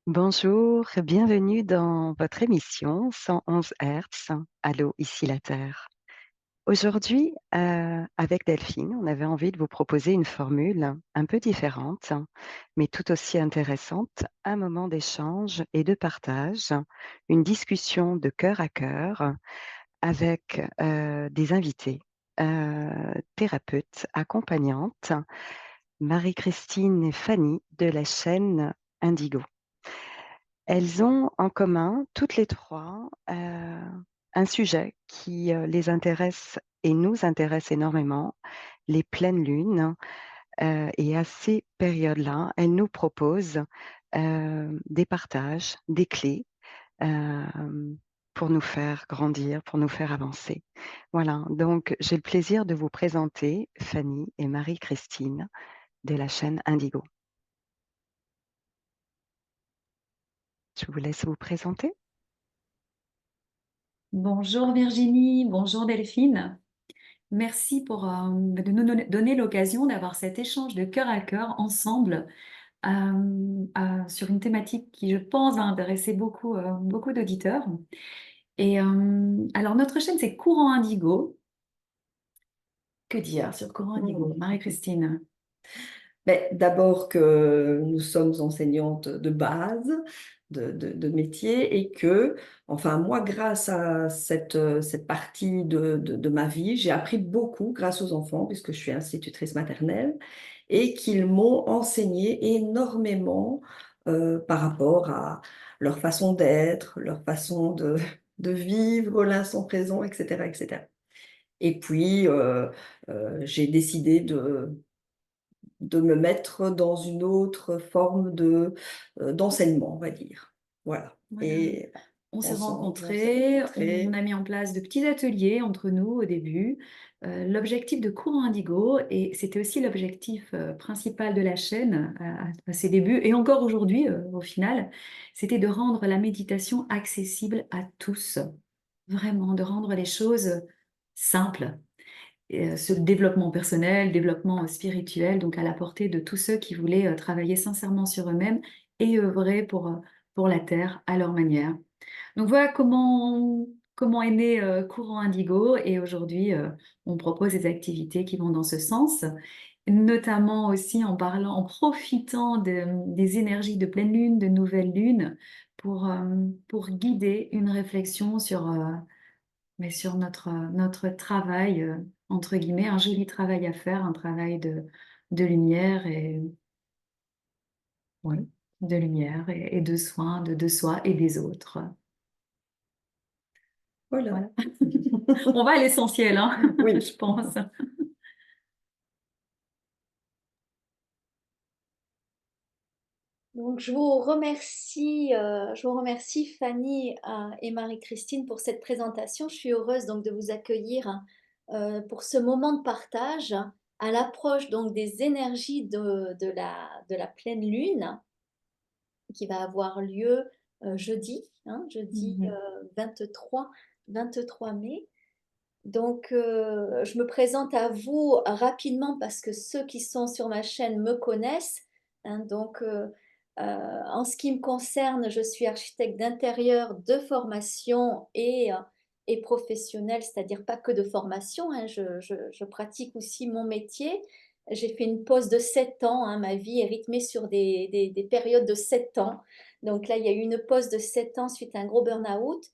Bonjour, bienvenue dans votre émission 111 Hertz. Allô, ici la Terre. Aujourd'hui, avec Delphine, on avait envie de vous proposer une formule un peu différente, mais tout aussi intéressante, un moment d'échange et de partage, une discussion de cœur à cœur avec des invités, thérapeutes, accompagnantes, Marie-Christine et Fanny de la chaîne Indigo. Elles ont en commun, toutes les trois, un sujet qui les intéresse et nous intéresse énormément, les pleines lunes. Et à ces périodes-là, elles nous proposent des partages, des clés euh, pour nous faire grandir, pour nous faire avancer. Voilà, donc j'ai le plaisir de vous présenter Fanny et Marie-Christine de la chaîne Indigo. Je vous laisse vous présenter. Bonjour Virginie, bonjour Delphine. Merci de nous donner l'occasion d'avoir cet échange de cœur à cœur ensemble sur une thématique qui, je pense, va intéresser beaucoup d'auditeurs. Alors, notre chaîne, c'est Courant Indigo. Que dire sur Courant Indigo, Marie-Christine? D'abord que nous sommes enseignantes de base, de métier, et que, enfin, moi, grâce à cette partie de ma vie, j'ai appris beaucoup grâce aux enfants, puisque je suis institutrice maternelle, et qu'ils m'ont enseigné énormément par rapport à leur façon d'être, leur façon de vivre l'instant présent, etc., etc. Et puis, j'ai décidé de me mettre dans une autre forme d'enseignement, on va dire. Voilà. Voilà. Et On s'est ensemble, on s'est rencontrés, on rencontrés. a mis en place de petits ateliers entre nous au début. L'objectif de Courant Indigo, et c'était aussi l'objectif principal de la chaîne à ses débuts, et encore aujourd'hui au final, c'était de rendre la méditation accessible à tous. Vraiment, de rendre les choses simples. Ce développement personnel, développement spirituel, donc à la portée de tous ceux qui voulaient travailler sincèrement sur eux-mêmes et œuvrer pour la Terre à leur manière. Donc voilà comment est né Courant Indigo, et aujourd'hui on propose des activités qui vont dans ce sens, notamment aussi en profitant des énergies de pleine lune, de nouvelle lune, pour guider une réflexion sur notre travail, entre guillemets, un joli travail à faire, un travail de lumière oui, de lumière et de soins de soi et des autres. Voilà. Voilà. On va à l'essentiel, hein, Oui. je pense. Donc, je vous remercie Fanny et Marie-Christine pour cette présentation. Je suis heureuse donc de vous accueillir pour ce moment de partage à l'approche donc des énergies de la pleine lune qui va avoir lieu jeudi, jeudi Mhm. 23 mai. Donc, je me présente à vous rapidement parce que ceux qui sont sur ma chaîne me connaissent. En ce qui me concerne, je suis architecte d'intérieur de formation et professionnelle, c'est-à-dire pas que de formation. Je pratique aussi mon métier. J'ai fait une pause de 7 ans. Ma vie est rythmée sur des périodes de 7 ans. Donc là, il y a eu une pause de 7 ans suite à un gros burn-out.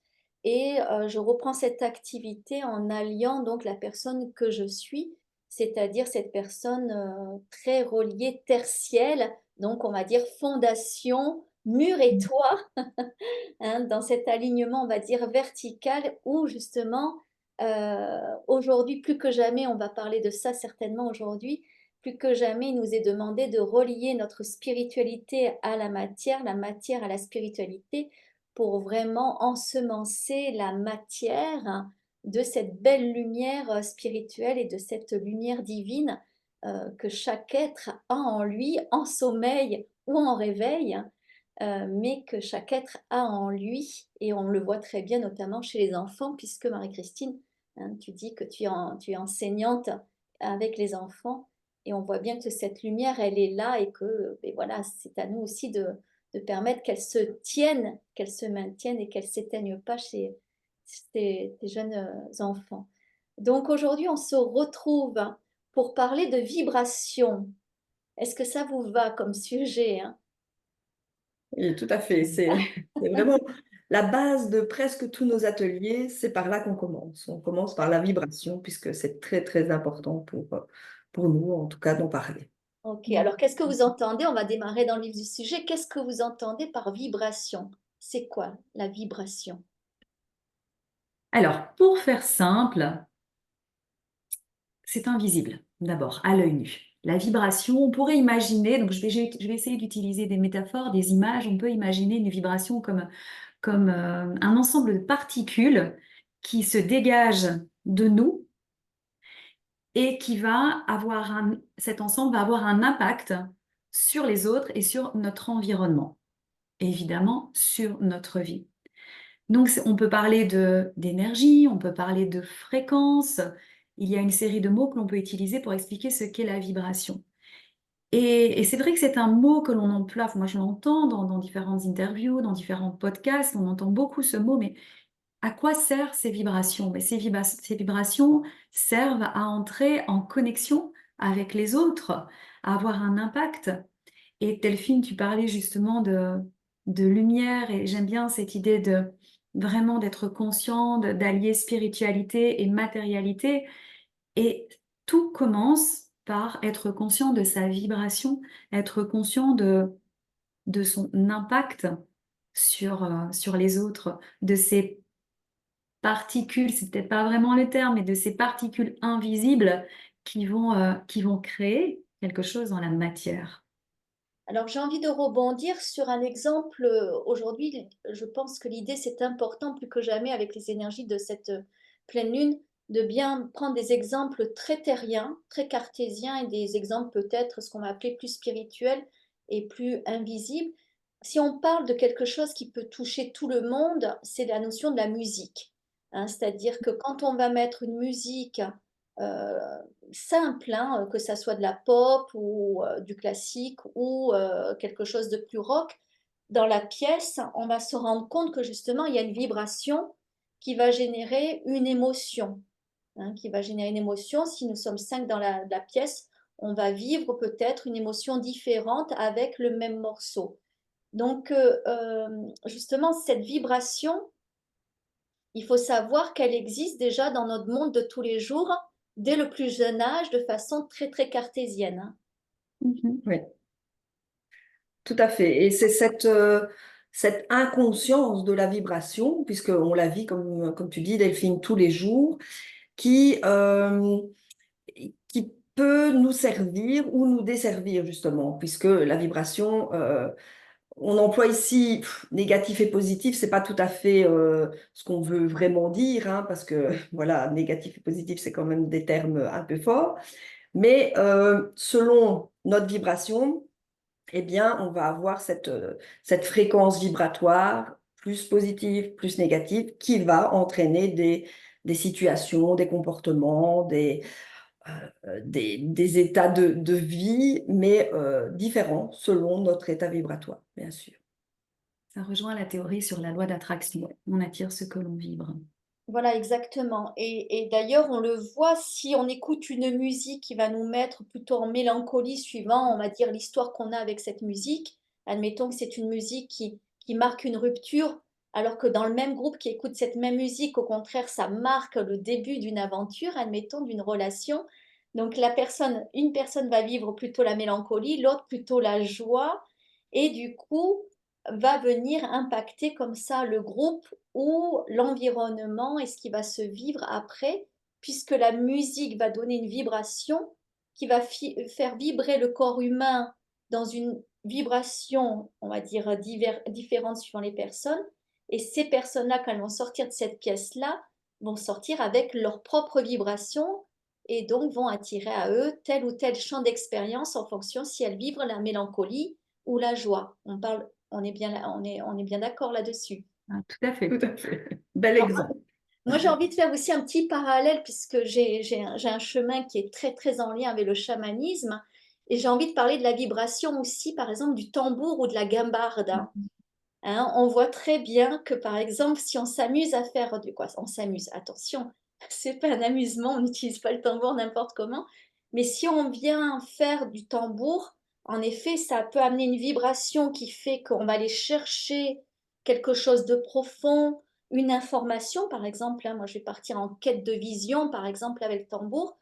Et je reprends cette activité en alliant donc la personne que je suis, c'est-à-dire cette personne très reliée tertielle, donc on va dire fondation, mur et toit, dans cet alignement, on va dire vertical, où justement, aujourd'hui, plus que jamais, on va parler de ça certainement aujourd'hui, plus que jamais, il nous est demandé de relier notre spiritualité à la matière à la spiritualité, pour vraiment ensemencer la matière de cette belle lumière spirituelle et de cette lumière divine que chaque être a en lui, en sommeil ou en réveil, mais que chaque être a en lui, et on le voit très bien notamment chez les enfants, puisque Marie-Christine, tu dis que tu es enseignante avec les enfants, et on voit bien que cette lumière, elle est là, et que voilà, c'est à nous aussi de de permettre qu'elles se tiennent, qu'elles se maintiennent et qu'elles ne s'éteignent pas chez tes jeunes enfants. Donc aujourd'hui, on se retrouve pour parler de vibration. Est-ce que ça vous va comme sujet, hein? Oui, tout à fait. C'est vraiment la base de presque tous nos ateliers. C'est par là qu'on commence. On commence par la vibration, puisque c'est très, très important pour nous, en tout cas, d'en parler. Ok, alors qu'est-ce que vous entendez? On va démarrer dans le vif du sujet. Qu'est-ce que vous entendez par vibration? C'est quoi la vibration? Alors, pour faire simple, c'est invisible, d'abord, à l'œil nu. La vibration, on pourrait imaginer, donc je vais essayer d'utiliser des métaphores, des images, on peut imaginer une vibration comme un ensemble de particules qui se dégagent de nous et cet ensemble va avoir un impact sur les autres et sur notre environnement, et évidemment sur notre vie. Donc, on peut parler d'énergie, on peut parler de fréquence. Il y a une série de mots que l'on peut utiliser pour expliquer ce qu'est la vibration. Et c'est vrai que c'est un mot que l'on emploie, moi je l'entends dans différentes interviews, dans différents podcasts, on entend beaucoup ce mot, mais à quoi servent ces vibrations? Mais ces vibrations servent à entrer en connexion avec les autres, à avoir un impact. Et Delphine, tu parlais justement de lumière, et j'aime bien cette idée de vraiment d'être conscient, d'allier spiritualité et matérialité. Et tout commence par être conscient de sa vibration, être conscient de son impact sur les autres, de ses particules, c'est peut-être pas vraiment le terme, mais de ces particules invisibles qui vont créer quelque chose dans la matière. Alors j'ai envie de rebondir sur un exemple. Aujourd'hui, je pense que l'idée, c'est important plus que jamais avec les énergies de cette pleine lune, de bien prendre des exemples très terriens, très cartésiens et des exemples peut-être ce qu'on va appeler plus spirituels et plus invisibles. Si on parle de quelque chose qui peut toucher tout le monde, c'est la notion de la musique, hein. C'est-à-dire que quand on va mettre une musique euh, simple, hein, que ça soit de la pop ou du classique ou quelque chose de plus rock, dans la pièce, on va se rendre compte que justement, il y a une vibration qui va générer une émotion, hein, qui va générer une émotion. Si nous sommes 5 dans la pièce, on va vivre peut-être une émotion différente avec le même morceau. Donc, justement, cette vibration, il faut savoir qu'elle existe déjà dans notre monde de tous les jours, dès le plus jeune âge, de façon très, très cartésienne, hein. Oui, tout à fait. Et c'est cette inconscience de la vibration, puisqu'on la vit, comme tu dis, Delphine, tous les jours, qui, qui peut nous servir ou nous desservir, justement, puisque la vibration, on emploie ici négatif et positif, c'est pas tout à fait ce qu'on veut vraiment dire, hein, parce que voilà, négatif et positif, c'est quand même des termes un peu forts. Mais selon notre vibration, eh bien, on va avoir cette fréquence vibratoire plus positive, plus négative, qui va entraîner des situations, des comportements, des états de vie, mais différents selon notre état vibratoire, bien sûr. Ça rejoint la théorie sur la loi d'attraction. On attire ce que l'on vibre. Voilà, exactement. Et d'ailleurs, on le voit si on écoute une musique qui va nous mettre plutôt en mélancolie suivant, on va dire, l'histoire qu'on a avec cette musique. Admettons que c'est une musique qui marque une rupture, alors que dans le même groupe qui écoute cette même musique, au contraire, ça marque le début d'une aventure, admettons, d'une relation. Donc une personne va vivre plutôt la mélancolie, l'autre plutôt la joie, et du coup, va venir impacter comme ça le groupe ou l'environnement et ce qui va se vivre après, puisque la musique va donner une vibration qui va faire vibrer le corps humain dans une vibration, on va dire, différente suivant les personnes. Et ces personnes-là, quand elles vont sortir de cette pièce-là, vont sortir avec leur propre vibration et donc vont attirer à eux tel ou tel champ d'expérience en fonction si elles vivent la mélancolie ou la joie. On est bien d'accord là-dessus. Ah, tout à fait. Tout à fait. Bel Alors, exemple. moi, j'ai envie de faire aussi un petit parallèle puisque j'ai un chemin qui est très, très en lien avec le chamanisme. Et j'ai envie de parler de la vibration aussi, par exemple, du tambour ou de la guimbarde. Hein, on voit très bien que, par exemple, si on s'amuse à faire du quoi, on s'amuse, attention, c'est pas un amusement, on n'utilise pas le tambour n'importe comment, mais si on vient faire du tambour, en effet, ça peut amener une vibration qui fait qu'on va aller chercher quelque chose de profond, une information, par exemple, hein, moi je vais partir en quête de vision, par exemple, avec le tambour,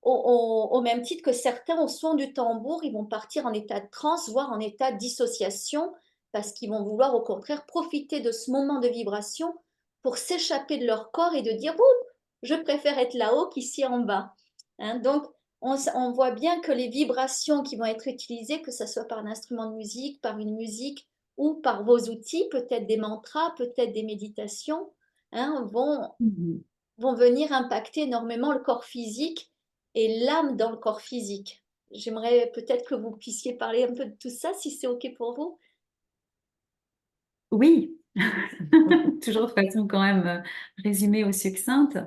au même titre que certains, au son du tambour, ils vont partir en état de transe, voire en état de dissociation, parce qu'ils vont vouloir au contraire profiter de ce moment de vibration pour s'échapper de leur corps et de dire, ouh, je préfère être là-haut qu'ici en bas. Hein, donc, on voit bien que les vibrations qui vont être utilisées, que ce soit par un instrument de musique, par une musique ou par vos outils, peut-être des mantras, peut-être des méditations, hein, vont venir impacter énormément le corps physique et l'âme dans le corps physique. J'aimerais peut-être que vous puissiez parler un peu de tout ça, si c'est OK pour vous. Oui, toujours de façon quand même résumée ou succincte.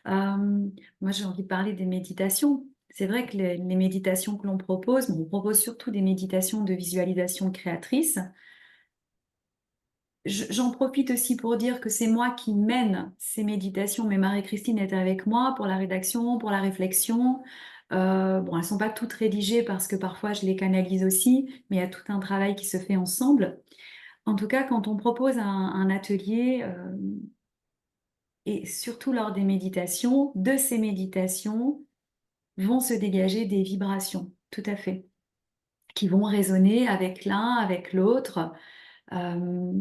Moi, j'ai envie de parler des méditations. C'est vrai que les méditations que l'on propose, on propose surtout des méditations de visualisation créatrice. J'en profite aussi pour dire que c'est moi qui mène ces méditations, mais Marie-Christine est avec moi pour la rédaction, pour la réflexion. Bon, elles ne sont pas toutes rédigées parce que parfois je les canalise aussi, mais il y a tout un travail qui se fait ensemble. En tout cas, quand on propose un atelier, et surtout lors des méditations, de ces méditations vont se dégager des vibrations, tout à fait, qui vont résonner avec l'un, avec l'autre. Euh,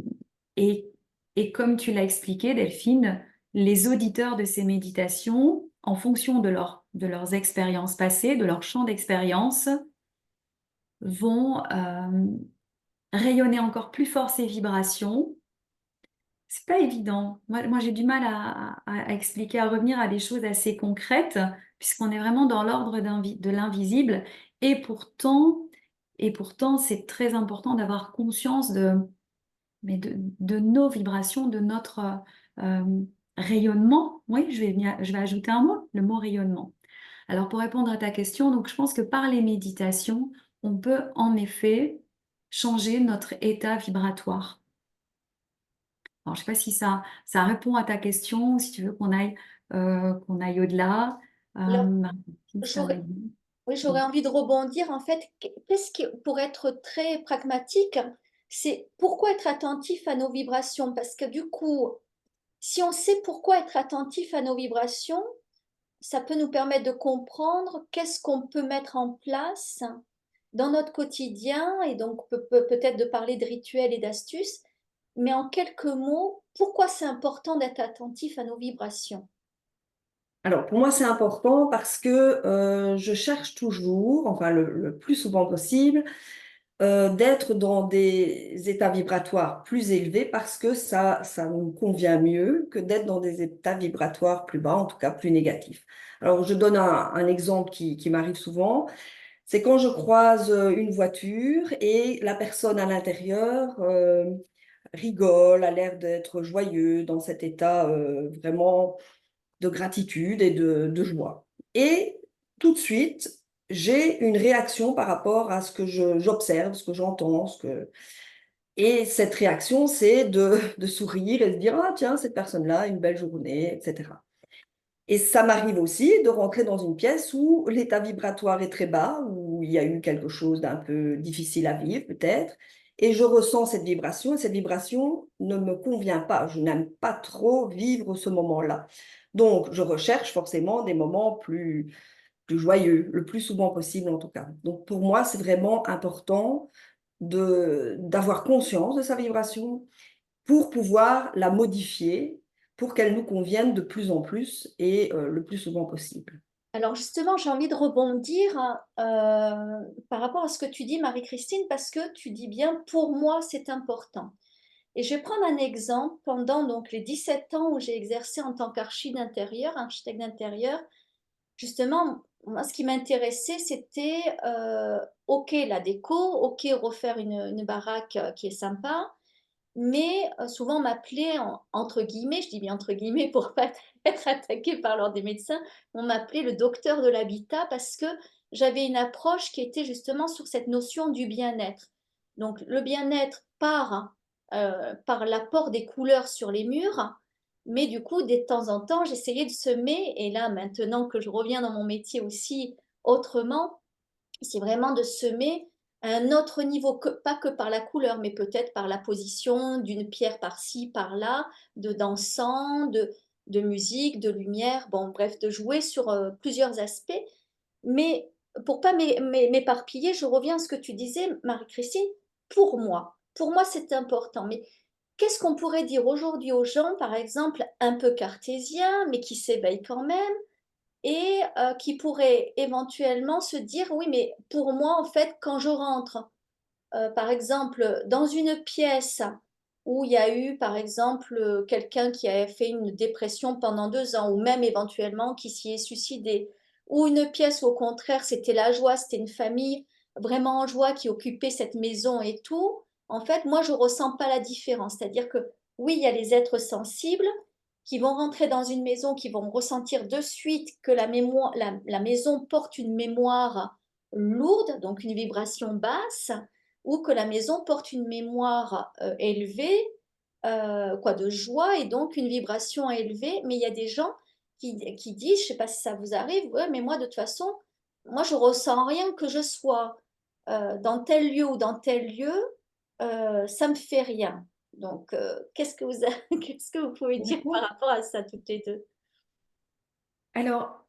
et, et comme tu l'as expliqué, Delphine, les auditeurs de ces méditations, en fonction de leurs expériences passées, de leur champ d'expérience, vont rayonner encore plus fort ces vibrations. C'est pas évident. Moi j'ai du mal à expliquer, à revenir à des choses assez concrètes, puisqu'on est vraiment dans l'ordre de l'invisible. Et pourtant, et pourtant, c'est très important d'avoir conscience de nos vibrations, de notre euh, rayonnement. Oui, je vais ajouter un mot, le mot rayonnement. Alors pour répondre à ta question, donc je pense que par les méditations, on peut en effet changer notre état vibratoire. Alors, je ne sais pas si ça répond à ta question ou si tu veux qu'on aille au-delà. Alors, Marie-Christine, si tu as un j'aurais, avis. oui, j'aurais envie de rebondir. En fait, qu'est-ce qui, pour être très pragmatique, c'est pourquoi être attentif à nos vibrations? Parce que du coup, si on sait pourquoi être attentif à nos vibrations, ça peut nous permettre de comprendre qu'est-ce qu'on peut mettre en place dans notre quotidien et donc peut-être de parler de rituels et d'astuces, mais en quelques mots, pourquoi c'est important d'être attentif à nos vibrations? Alors, pour moi, c'est important parce que je cherche toujours, enfin le plus souvent possible, d'être dans des états vibratoires plus élevés parce que ça nous convient mieux que d'être dans des états vibratoires plus bas, en tout cas plus négatifs. Alors, je donne un exemple qui m'arrive souvent. C'est quand je croise une voiture et la personne à l'intérieur rigole, a l'air d'être joyeux dans cet état vraiment de gratitude et de joie. Et tout de suite, j'ai une réaction par rapport à ce que j'observe, ce que j'entends, Et cette réaction, c'est de sourire et de dire, ah tiens, cette personne-là a une belle journée, etc. Et ça m'arrive aussi de rentrer dans une pièce où l'état vibratoire est très bas, où il y a eu quelque chose d'un peu difficile à vivre peut-être, et je ressens cette vibration, et cette vibration ne me convient pas. Je n'aime pas trop vivre ce moment-là. Donc, je recherche forcément des moments plus joyeux, le plus souvent possible en tout cas. Donc, pour moi, c'est vraiment important d'avoir conscience de sa vibration pour pouvoir la modifier, pour qu'elle nous convienne de plus en plus et le plus souvent possible. Alors justement, j'ai envie de rebondir par rapport à ce que tu dis, Marie-Christine, parce que tu dis bien, pour moi, c'est important. Et je vais prendre un exemple. Pendant donc les 17 ans où j'ai exercé en tant architecte d'intérieur, justement, moi, ce qui m'intéressait, c'était OK, la déco, OK, refaire une baraque qui est sympa, mais souvent on m'appelait, entre guillemets, je dis bien entre guillemets pour pas être attaquée par l'ordre des médecins, on m'appelait le docteur de l'habitat parce que j'avais une approche qui était justement sur cette notion du bien-être. Donc le bien-être par l'apport des couleurs sur les murs, mais du coup, de temps en temps, j'essayais de semer, et là, maintenant que je reviens dans mon métier aussi autrement, c'est vraiment de semer à un autre niveau, pas que par la couleur, mais peut-être par la position d'une pierre par-ci, par-là, d'encens, de musique, de lumière, bon, bref, de jouer sur plusieurs aspects. Mais pour pas m'éparpiller, je reviens à ce que tu disais, Marie-Christine, pour moi c'est important. Mais qu'est-ce qu'on pourrait dire aujourd'hui aux gens, par exemple, un peu cartésiens, mais qui s'éveillent quand même, et qui pourraient éventuellement se dire, oui, mais pour moi, en fait, quand je rentre, par exemple, dans une pièce où il y a eu, par exemple, quelqu'un qui a fait une dépression pendant 2 ans, ou même éventuellement qui s'y est suicidé, ou une pièce où au contraire c'était la joie, c'était une famille vraiment en joie qui occupait cette maison et tout, en fait, moi je ressens pas la différence. C'est-à-dire que oui, il y a les êtres sensibles qui vont rentrer dans une maison, qui vont ressentir de suite que la maison porte une mémoire lourde, donc une vibration basse, ou que la maison porte une mémoire élevée, quoi, de joie, et donc une vibration élevée. Mais il y a des gens qui disent, je ne sais pas si ça vous arrive, ouais, mais moi de toute façon, moi je ressens rien, que je sois dans tel lieu ou dans tel lieu, ça me fait rien. Donc, qu'est-ce que vous pouvez dire par D'accord. rapport à ça, toutes les deux? Alors,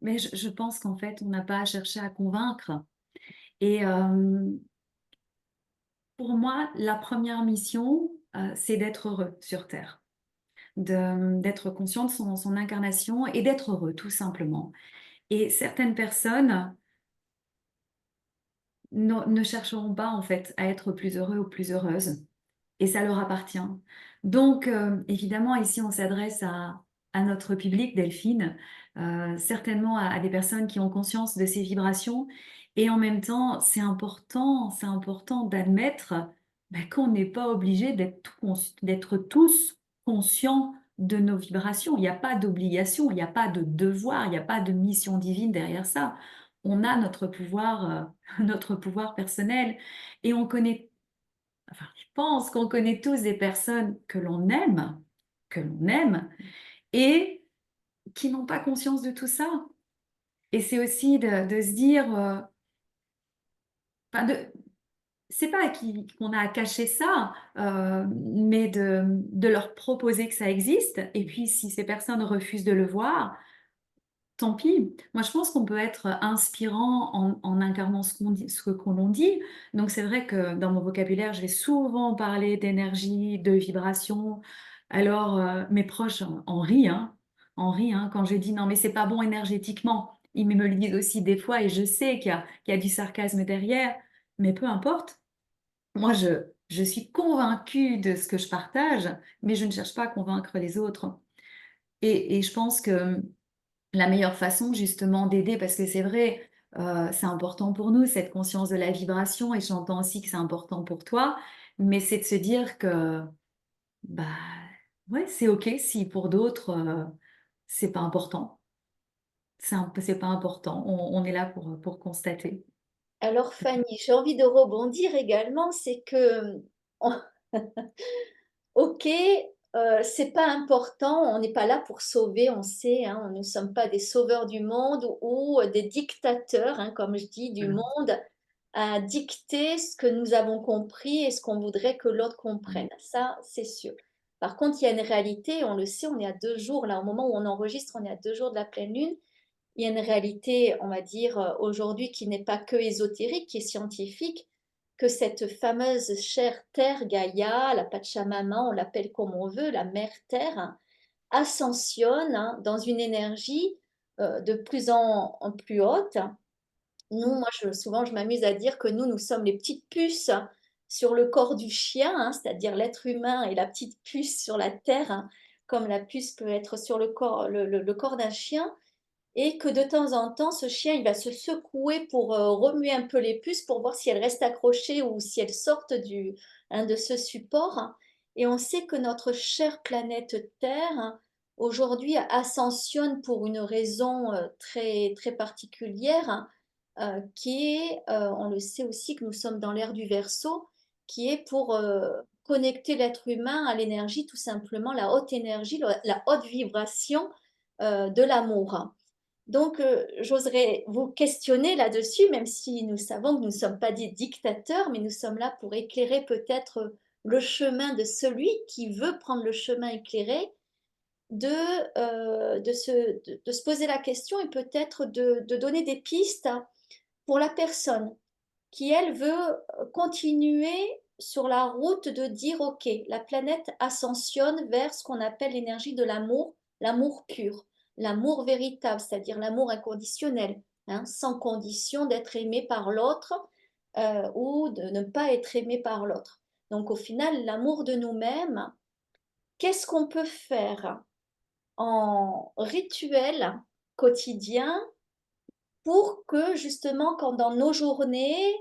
mais je pense qu'en fait, on n'a pas à chercher à convaincre. Et pour moi, la première mission, c'est d'être heureux sur Terre, d'être conscient de son incarnation et d'être heureux, tout simplement. Et certaines personnes ne chercheront pas, en fait, à être plus heureux ou plus heureuses. Et ça leur appartient. Donc, évidemment, ici, on s'adresse à notre public, Delphine, certainement à des personnes qui ont conscience de ces vibrations. Et en même temps, c'est important d'admettre qu'on n'est pas obligé d'être tous conscients de nos vibrations. Il n'y a pas d'obligation, il n'y a pas de devoir, il n'y a pas de mission divine derrière ça. On a notre pouvoir, notre pouvoir personnel, et on connaît, enfin, je pense qu'on connaît tous des personnes que l'on aime, et qui n'ont pas conscience de tout ça. Et c'est aussi de se dire, enfin, c'est pas qu'on a à cacher ça, mais de leur proposer que ça existe. Et puis, si ces personnes refusent de le voir, tant pis. Moi, je pense qu'on peut être inspirant en incarnant ce qu'on dit, ce que l'on dit. Donc, c'est vrai que dans mon vocabulaire, je vais souvent parler d'énergie, de vibration. Alors, mes proches en rient, hein, quand je dis non, mais c'est pas bon énergétiquement. Ils me le disent aussi des fois, et je sais qu'il y a du sarcasme derrière, mais peu importe. Moi, je suis convaincue de ce que je partage, mais je ne cherche pas à convaincre les autres. Et je pense que la meilleure façon justement d'aider, parce que c'est vrai, c'est important pour nous, cette conscience de la vibration, et j'entends aussi que c'est important pour toi, mais c'est de se dire que, bah, ouais, c'est OK si pour d'autres, c'est pas important. C'est pas important. On est là pour constater. Alors, Fanny, j'ai envie de rebondir également, c'est que ok, c'est pas important, on n'est pas là pour sauver, on sait, hein, nous ne sommes pas des sauveurs du monde, ou des dictateurs, hein, comme je dis, du Voilà. monde, à dicter ce que nous avons compris et ce qu'on voudrait que l'autre comprenne. Ça, c'est sûr. Par contre, il y a une réalité, on le sait, on est à 2 jours, là, au moment où on enregistre, on est à 2 jours de la pleine lune. Il y a une réalité, on va dire, aujourd'hui, qui n'est pas que ésotérique, qui est scientifique, que cette fameuse chère terre Gaïa, la Pachamama, on l'appelle comme on veut, la mère terre, hein, ascensionne, hein, dans une énergie de plus en plus haute. Nous, moi, souvent, je m'amuse à dire que nous sommes les petites puces sur le corps du chien, hein, c'est-à-dire l'être humain et la petite puce sur la terre, hein, comme la puce peut être sur le corps, le corps d'un chien, et que de temps en temps, ce chien, il va se secouer pour remuer un peu les puces pour voir si elles restent accrochées ou si elles sortent de ce support. Et on sait que notre chère planète Terre, aujourd'hui ascensionne pour une raison très, très particulière, qui est, on le sait aussi que nous sommes dans l'ère du Verseau, qui est pour connecter l'être humain à l'énergie, tout simplement, la haute énergie, la haute vibration de l'amour. Donc, j'oserais vous questionner là-dessus, même si nous savons que nous ne sommes pas des dictateurs, mais nous sommes là pour éclairer peut-être le chemin de celui qui veut prendre le chemin éclairé, de se poser la question et peut-être de donner des pistes pour la personne qui, elle, veut continuer sur la route de dire, OK, la planète ascensionne vers ce qu'on appelle l'énergie de l'amour pur, l'amour véritable, c'est-à-dire l'amour inconditionnel, hein, sans condition d'être aimé par l'autre ou de ne pas être aimé par l'autre. Donc au final, l'amour de nous-mêmes, qu'est-ce qu'on peut faire en rituel quotidien pour que justement, quand dans nos journées,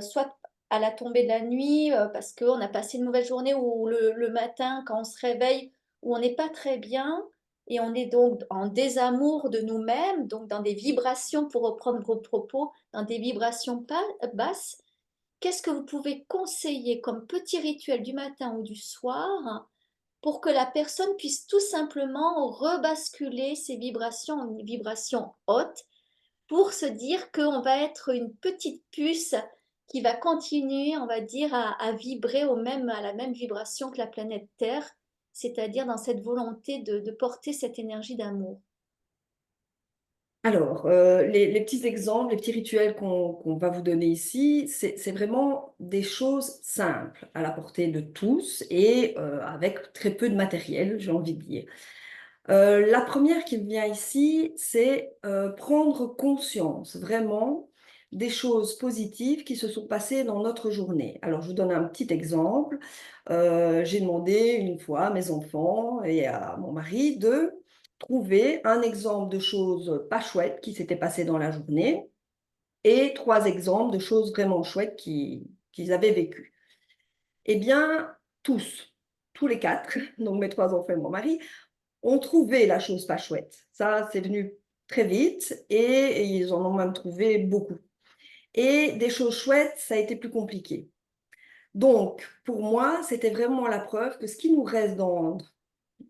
soit à la tombée de la nuit, parce qu'on a passé une mauvaise journée, ou le matin, quand on se réveille, où on n'est pas très bien, et on est donc en désamour de nous-mêmes, donc dans des vibrations, pour reprendre vos propos, dans des vibrations basses, qu'est-ce que vous pouvez conseiller comme petit rituel du matin ou du soir pour que la personne puisse tout simplement rebasculer ses vibrations en vibrations hautes, pour se dire qu'on va être une petite puce qui va continuer, on va dire, à vibrer à la même vibration que la planète Terre, c'est-à-dire dans cette volonté de porter cette énergie d'amour. Alors, les petits exemples, les petits rituels qu'on va vous donner ici, c'est vraiment des choses simples, à la portée de tous et avec très peu de matériel, j'ai envie de dire. La première qui me vient ici, c'est prendre conscience vraiment des choses positives qui se sont passées dans notre journée. Alors, je vous donne un petit exemple. J'ai demandé une fois à mes enfants et à mon mari de trouver un exemple de choses pas chouettes qui s'étaient passées dans la journée et 3 exemples de choses vraiment chouettes qu'ils avaient vécues. Eh bien, tous les 4, donc mes 3 enfants et mon mari, ont trouvé la chose pas chouette. Ça, c'est venu très vite et ils en ont même trouvé beaucoup. Et des choses chouettes, ça a été plus compliqué. Donc, pour moi, c'était vraiment la preuve que ce qui nous reste dans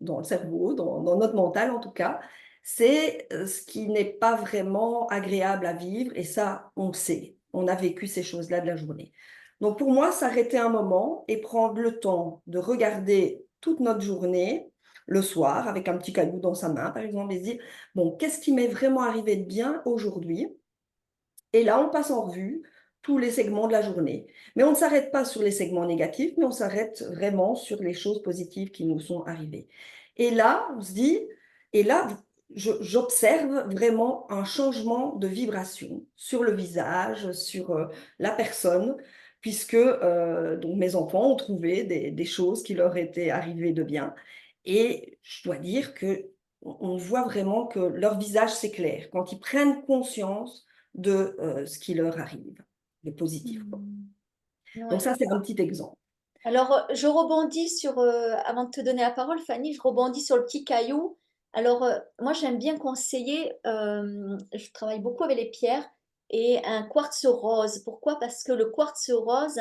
le cerveau, dans notre mental en tout cas, c'est ce qui n'est pas vraiment agréable à vivre. Et ça, on le sait. On a vécu ces choses-là de la journée. Donc, pour moi, s'arrêter un moment et prendre le temps de regarder toute notre journée, le soir, avec un petit caillou dans sa main, par exemple, et se dire, bon, qu'est-ce qui m'est vraiment arrivé de bien aujourd'hui? Et là, on passe en revue tous les segments de la journée. Mais on ne s'arrête pas sur les segments négatifs, mais on s'arrête vraiment sur les choses positives qui nous sont arrivées. Et là, on se dit, et là, j'observe vraiment un changement de vibration sur le visage, sur la personne, puisque donc mes enfants ont trouvé des choses qui leur étaient arrivées de bien. Et je dois dire que on voit vraiment que leur visage s'éclaire quand ils prennent conscience de ce qui leur arrive, de positif, quoi. Donc Ouais. ça, c'est un petit exemple. Alors, je rebondis sur, avant de te donner la parole, Fanny, je rebondis sur le petit caillou. Alors, moi, j'aime bien conseiller, je travaille beaucoup avec les pierres, et un quartz rose. Pourquoi? Parce que le quartz rose,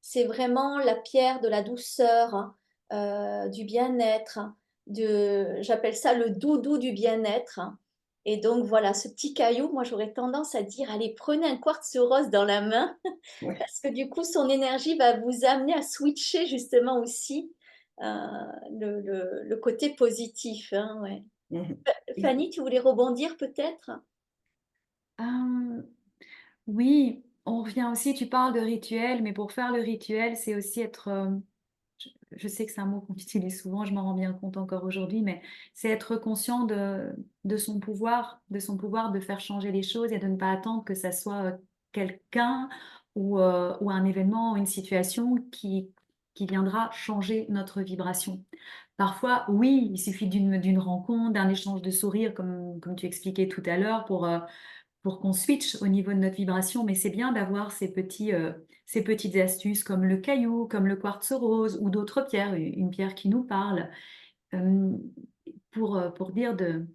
c'est vraiment la pierre de la douceur, hein, du bien-être, j'appelle ça le doudou du bien-être. Et donc, voilà, ce petit caillou, moi, j'aurais tendance à dire, allez, prenez un quartz rose dans la main, Ouais. parce que du coup, son énergie va vous amener à switcher justement aussi le côté positif, hein, ouais. Mhm. Fanny, tu voulais rebondir peut-être? Euh, oui, on revient aussi, tu parles de rituel, mais pour faire le rituel, c'est aussi être, je sais que c'est un mot qu'on utilise souvent, je m'en rends bien compte encore aujourd'hui, mais c'est être conscient de son pouvoir de faire changer les choses et de ne pas attendre que ça soit quelqu'un ou un événement, une situation qui viendra changer notre vibration. Parfois, oui, il suffit d'une rencontre, d'un échange de sourires, comme tu expliquais tout à l'heure, pour qu'on switch au niveau de notre vibration, mais c'est bien d'avoir ces petites astuces comme le caillou, comme le quartz rose ou d'autres pierres, une pierre qui nous parle. Euh, pour dire de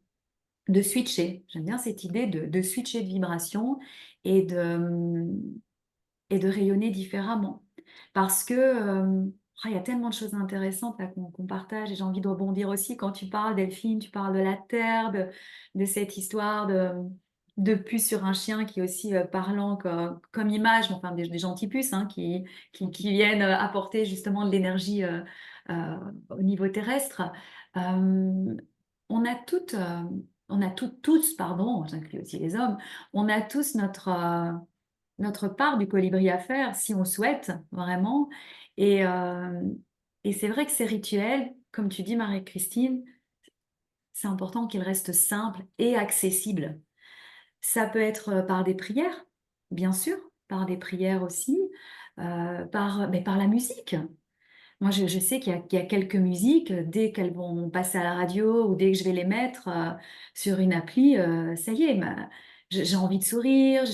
switcher. J'aime bien cette idée de switcher de vibration et de rayonner différemment. Parce que il y a tellement de choses intéressantes là, qu'on partage et j'ai envie de rebondir aussi quand tu parles, Delphine, tu parles de la Terre, de cette histoire de puce sur un chien qui est aussi parlant comme image, enfin des gentils puces hein, qui viennent apporter justement de l'énergie au niveau terrestre. Euh, on a tous, pardon, j'inclus aussi les hommes, on a tous notre part du colibri à faire si on souhaite vraiment. Et, euh, et c'est vrai que ces rituels, comme tu dis Marie-Christine, c'est important qu'ils restent simples et accessibles. Ça peut être par des prières, bien sûr, par des prières aussi, mais par la musique. Moi, je sais qu'il y a quelques musiques, dès qu'elles vont passer à la radio ou dès que je vais les mettre sur une appli, ça y est, j'ai envie de sourire,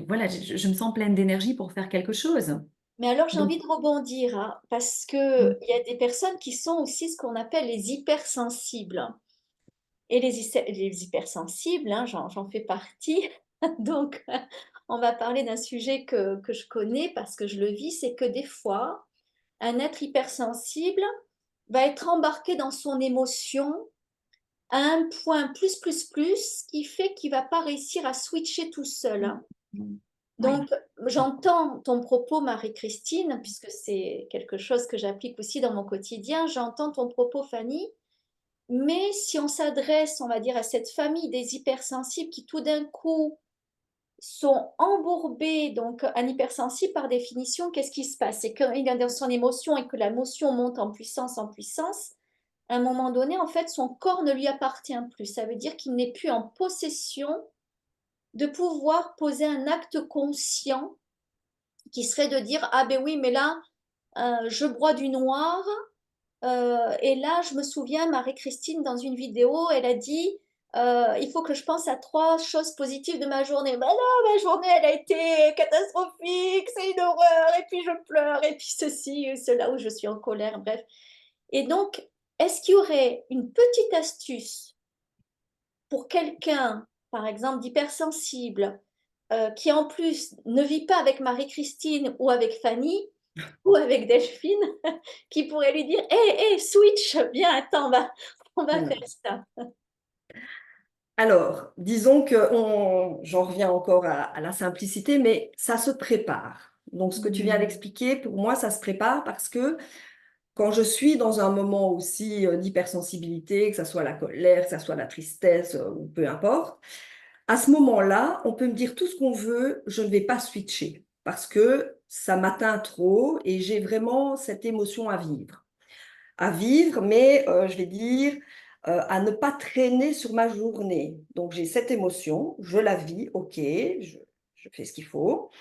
voilà, je me sens pleine d'énergie pour faire quelque chose. Mais alors, j'ai Donc, envie de rebondir, hein, parce que il y a des personnes qui sont aussi ce qu'on appelle les hypersensibles. Et les hypersensibles, hein, j'en fais partie. Donc, on va parler d'un sujet que je connais parce que je le vis, c'est que des fois, un être hypersensible va être embarqué dans son émotion à un point plus, qui fait qu'il va pas réussir à switcher tout seul, hein. oui, Donc, j'entends ton propos, Marie-Christine, puisque c'est quelque chose que j'applique aussi dans mon quotidien. J'entends ton propos, Fanny. Mais si on s'adresse, on va dire, à cette famille des hypersensibles qui tout d'un coup sont embourbés, donc un hypersensible par définition, qu'est-ce qui se passe? C'est quand il est dans son émotion et que la motion monte en puissance, à un moment donné, en fait, son corps ne lui appartient plus. Ça veut dire qu'il n'est plus en possession de pouvoir poser un acte conscient qui serait de dire, ah ben oui, mais là, je broie du noir. Et là, je me souviens, Marie-Christine, dans une vidéo, elle a dit, il faut que je pense à 3 choses positives de ma journée. Ben non, ma journée, elle a été catastrophique, c'est une horreur, et puis je pleure, et puis ceci, cela, où je suis en colère, bref. Et donc, est-ce qu'il y aurait une petite astuce pour quelqu'un, par exemple, d'hypersensible, qui en plus ne vit pas avec Marie-Christine ou avec Fanny ou avec Delphine, qui pourrait lui dire, hé, switch, viens, attends, on va Alors, faire ça. alors, disons que j'en reviens encore à la simplicité, mais ça se prépare. Donc, ce que tu viens d'expliquer, pour moi, ça se prépare parce que quand je suis dans un moment aussi d'hypersensibilité, que ce soit la colère, que ce soit la tristesse, ou peu importe, à ce moment-là, on peut me dire tout ce qu'on veut, je ne vais pas switcher parce que ça m'atteint trop et j'ai vraiment cette émotion à vivre. À vivre, mais je vais dire à ne pas traîner sur ma journée. Donc j'ai cette émotion, je la vis, ok, je fais ce qu'il faut.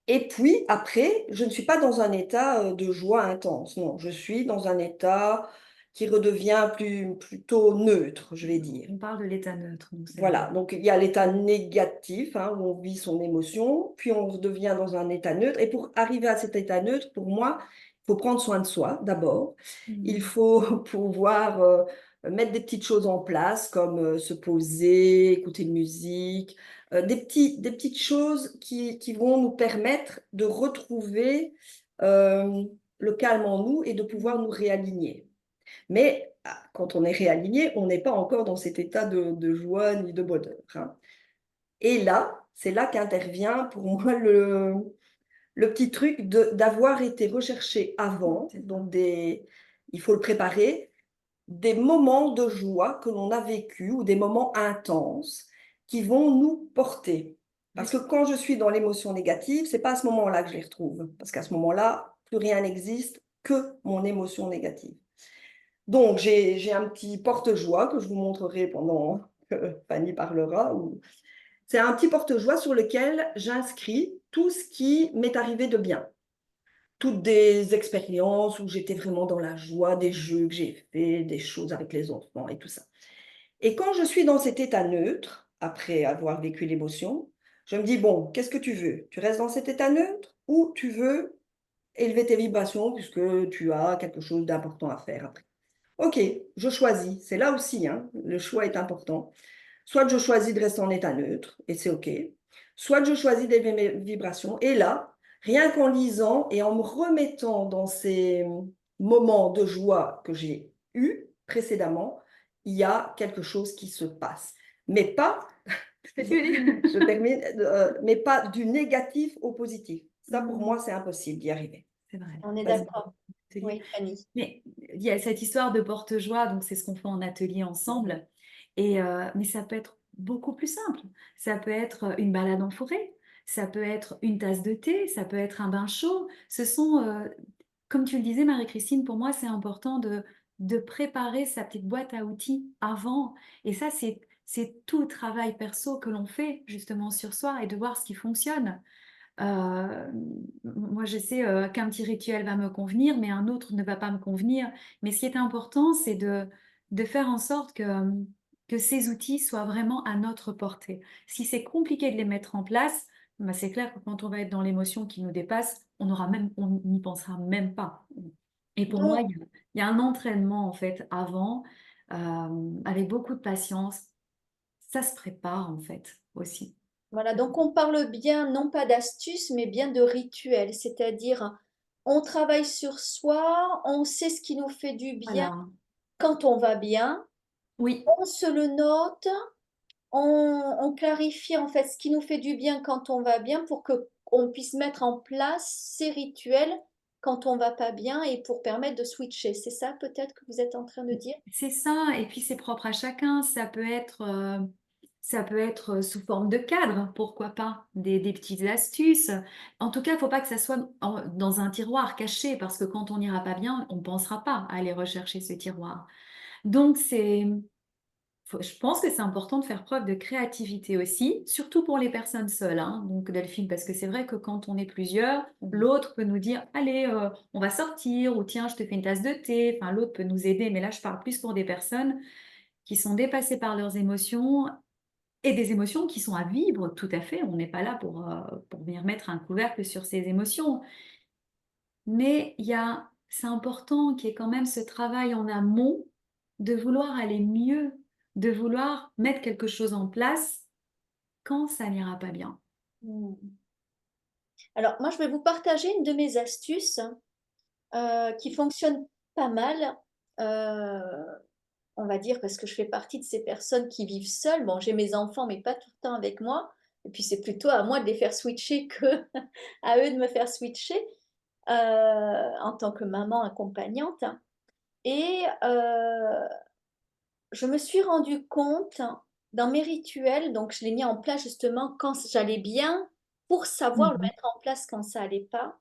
Et puis après, je ne suis pas dans un état de joie intense, non, je suis dans un état qui redevient plutôt neutre, je vais dire. on parle de l'état neutre. Donc Voilà, donc il y a l'état négatif, hein, où on vit son émotion, puis on redevient dans un état neutre. Et pour arriver à cet état neutre, pour moi, il faut prendre soin de soi d'abord. Il faut pouvoir mettre des petites choses en place, comme se poser, écouter une musique, des petites choses qui vont nous permettre de retrouver le calme en nous et de pouvoir nous réaligner. Mais quand on est réaligné, on n'est pas encore dans cet état de joie ni de bonheur, hein. Et là, c'est là qu'intervient pour moi le petit truc d'avoir été recherché avant. Donc, il faut le préparer, des moments de joie que l'on a vécu ou des moments intenses qui vont nous porter. Parce que quand je suis dans l'émotion négative, c'est pas à ce moment-là que je les retrouve. Parce qu'à ce moment-là, plus rien n'existe que mon émotion négative. Donc, j'ai un petit porte-joie que je vous montrerai pendant que Fanny parlera. C'est un petit porte-joie sur lequel j'inscris tout ce qui m'est arrivé de bien. Toutes des expériences où j'étais vraiment dans la joie, des jeux que j'ai faits, des choses avec les enfants et tout ça. Et quand je suis dans cet état neutre, après avoir vécu l'émotion, je me dis, bon, qu'est-ce que tu veux? Tu restes dans cet état neutre ou tu veux élever tes vibrations puisque tu as quelque chose d'important à faire après? ok, je choisis. C'est là aussi, hein, le choix est important. Soit je choisis de rester en état neutre, et c'est ok. Soit je choisis d'élever mes vibrations. Et là, rien qu'en lisant et en me remettant dans ces moments de joie que j'ai eus précédemment, il y a quelque chose qui se passe. Mais pas, je termine, mais pas du négatif au positif. Ça, pour moi, c'est impossible d'y arriver. C'est vrai. On est Vas-y. d'accord. Oui, Fanny. Mais il y a cette histoire de porte-joie, donc c'est ce qu'on fait en atelier ensemble. Mais ça peut être beaucoup plus simple. Ça peut être une balade en forêt, ça peut être une tasse de thé, ça peut être un bain chaud. Ce sont, comme tu le disais, Marie-Christine, pour moi, c'est important de préparer sa petite boîte à outils avant. Et ça, c'est tout le travail perso que l'on fait justement sur soi et de voir ce qui fonctionne. Moi, je sais qu'un petit rituel va me convenir, mais un autre ne va pas me convenir. Mais ce qui est important, c'est de faire en sorte que ces outils soient vraiment à notre portée. Si c'est compliqué de les mettre en place, bah, c'est clair que quand on va être dans l'émotion qui nous dépasse, on n'y pensera même pas. Et pour moi, Donc, il y a un entraînement en fait avant, avec beaucoup de patience. Ça se prépare en fait aussi. voilà, donc on parle bien, non pas d'astuces, mais bien de rituels, c'est-à-dire on travaille sur soi, on sait ce qui nous fait du bien Voilà. quand on va bien, Oui. on se le note, on clarifie en fait ce qui nous fait du bien quand on va bien pour que on puisse mettre en place ces rituels quand on va pas bien et pour permettre de switcher. C'est ça peut-être que vous êtes en train de dire? C'est ça, et puis c'est propre à chacun. Ça peut être sous forme de cadre, pourquoi pas, des petites astuces. En tout cas, il ne faut pas que ça soit dans un tiroir caché, parce que quand on n'ira pas bien, on ne pensera pas à aller rechercher ce tiroir. Donc, je pense que c'est important de faire preuve de créativité aussi, surtout pour les personnes seules, hein. Donc, Delphine, parce que c'est vrai que quand on est plusieurs, l'autre peut nous dire, allez, on va sortir, ou tiens, je te fais une tasse de thé. Enfin, l'autre peut nous aider, mais là, je parle plus pour des personnes qui sont dépassées par leurs émotions et des émotions qui sont à vivre, tout à fait. On n'est pas là pour venir mettre un couvercle sur ces émotions. Mais c'est important qu'il y ait quand même ce travail en amont de vouloir aller mieux, de vouloir mettre quelque chose en place quand ça n'ira pas bien. Hmm. Alors moi, je vais vous partager une de mes astuces qui fonctionne pas mal. Euh, on va dire, parce que je fais partie de ces personnes qui vivent seules. Bon, j'ai mes enfants, mais pas tout le temps avec moi. Et puis, c'est plutôt à moi de les faire switcher que à eux de me faire switcher en tant que maman accompagnante. Et je me suis rendu compte dans mes rituels, donc je l'ai mis en place justement quand j'allais bien, pour savoir le Mhm. mettre en place quand ça allait pas.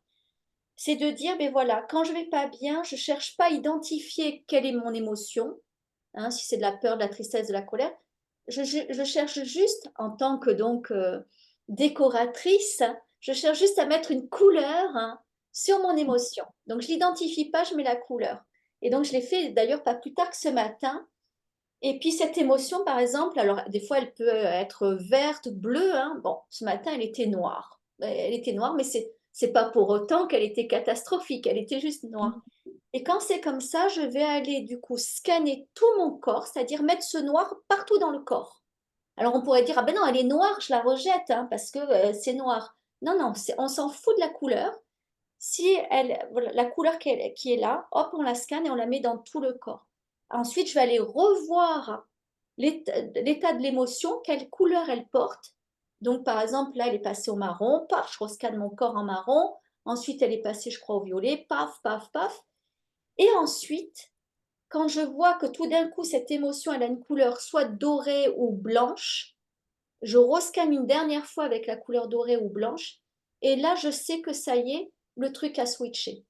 C'est de dire, ben voilà, quand je vais pas bien, je cherche pas à identifier quelle est mon émotion, hein, si c'est de la peur, de la tristesse, de la colère. Je cherche juste, en tant que donc décoratrice, je cherche juste à mettre une couleur, hein, sur mon émotion. Donc je l'identifie pas, je mets la couleur. Et donc je l'ai fait d'ailleurs pas plus tard que ce matin. Et puis cette émotion, par exemple, alors des fois elle peut être verte, bleue, hein. Bon, ce matin elle était noire. Elle était noire, mais c'est pas pour autant qu'elle était catastrophique. Elle était juste noire. Et quand c'est comme ça, je vais aller du coup scanner tout mon corps, c'est-à-dire mettre ce noir partout dans le corps. Alors on pourrait dire, ah ben non, elle est noire, je la rejette, hein, parce que c'est noir. Non, non, on s'en fout de la couleur. Si voilà, la couleur qui est là, hop, on la scanne et on la met dans tout le corps. Ensuite, je vais aller revoir l'état de l'émotion, quelle couleur elle porte. Donc, par exemple, là, elle est passée au marron, paf, je rescanne mon corps en marron. Ensuite, elle est passée, je crois, au violet, paf, paf, paf. Et ensuite, quand je vois que tout d'un coup, cette émotion, elle a une couleur soit dorée ou blanche, je rescanne une dernière fois avec la couleur dorée ou blanche. Et là, je sais que ça y est, le truc a switché.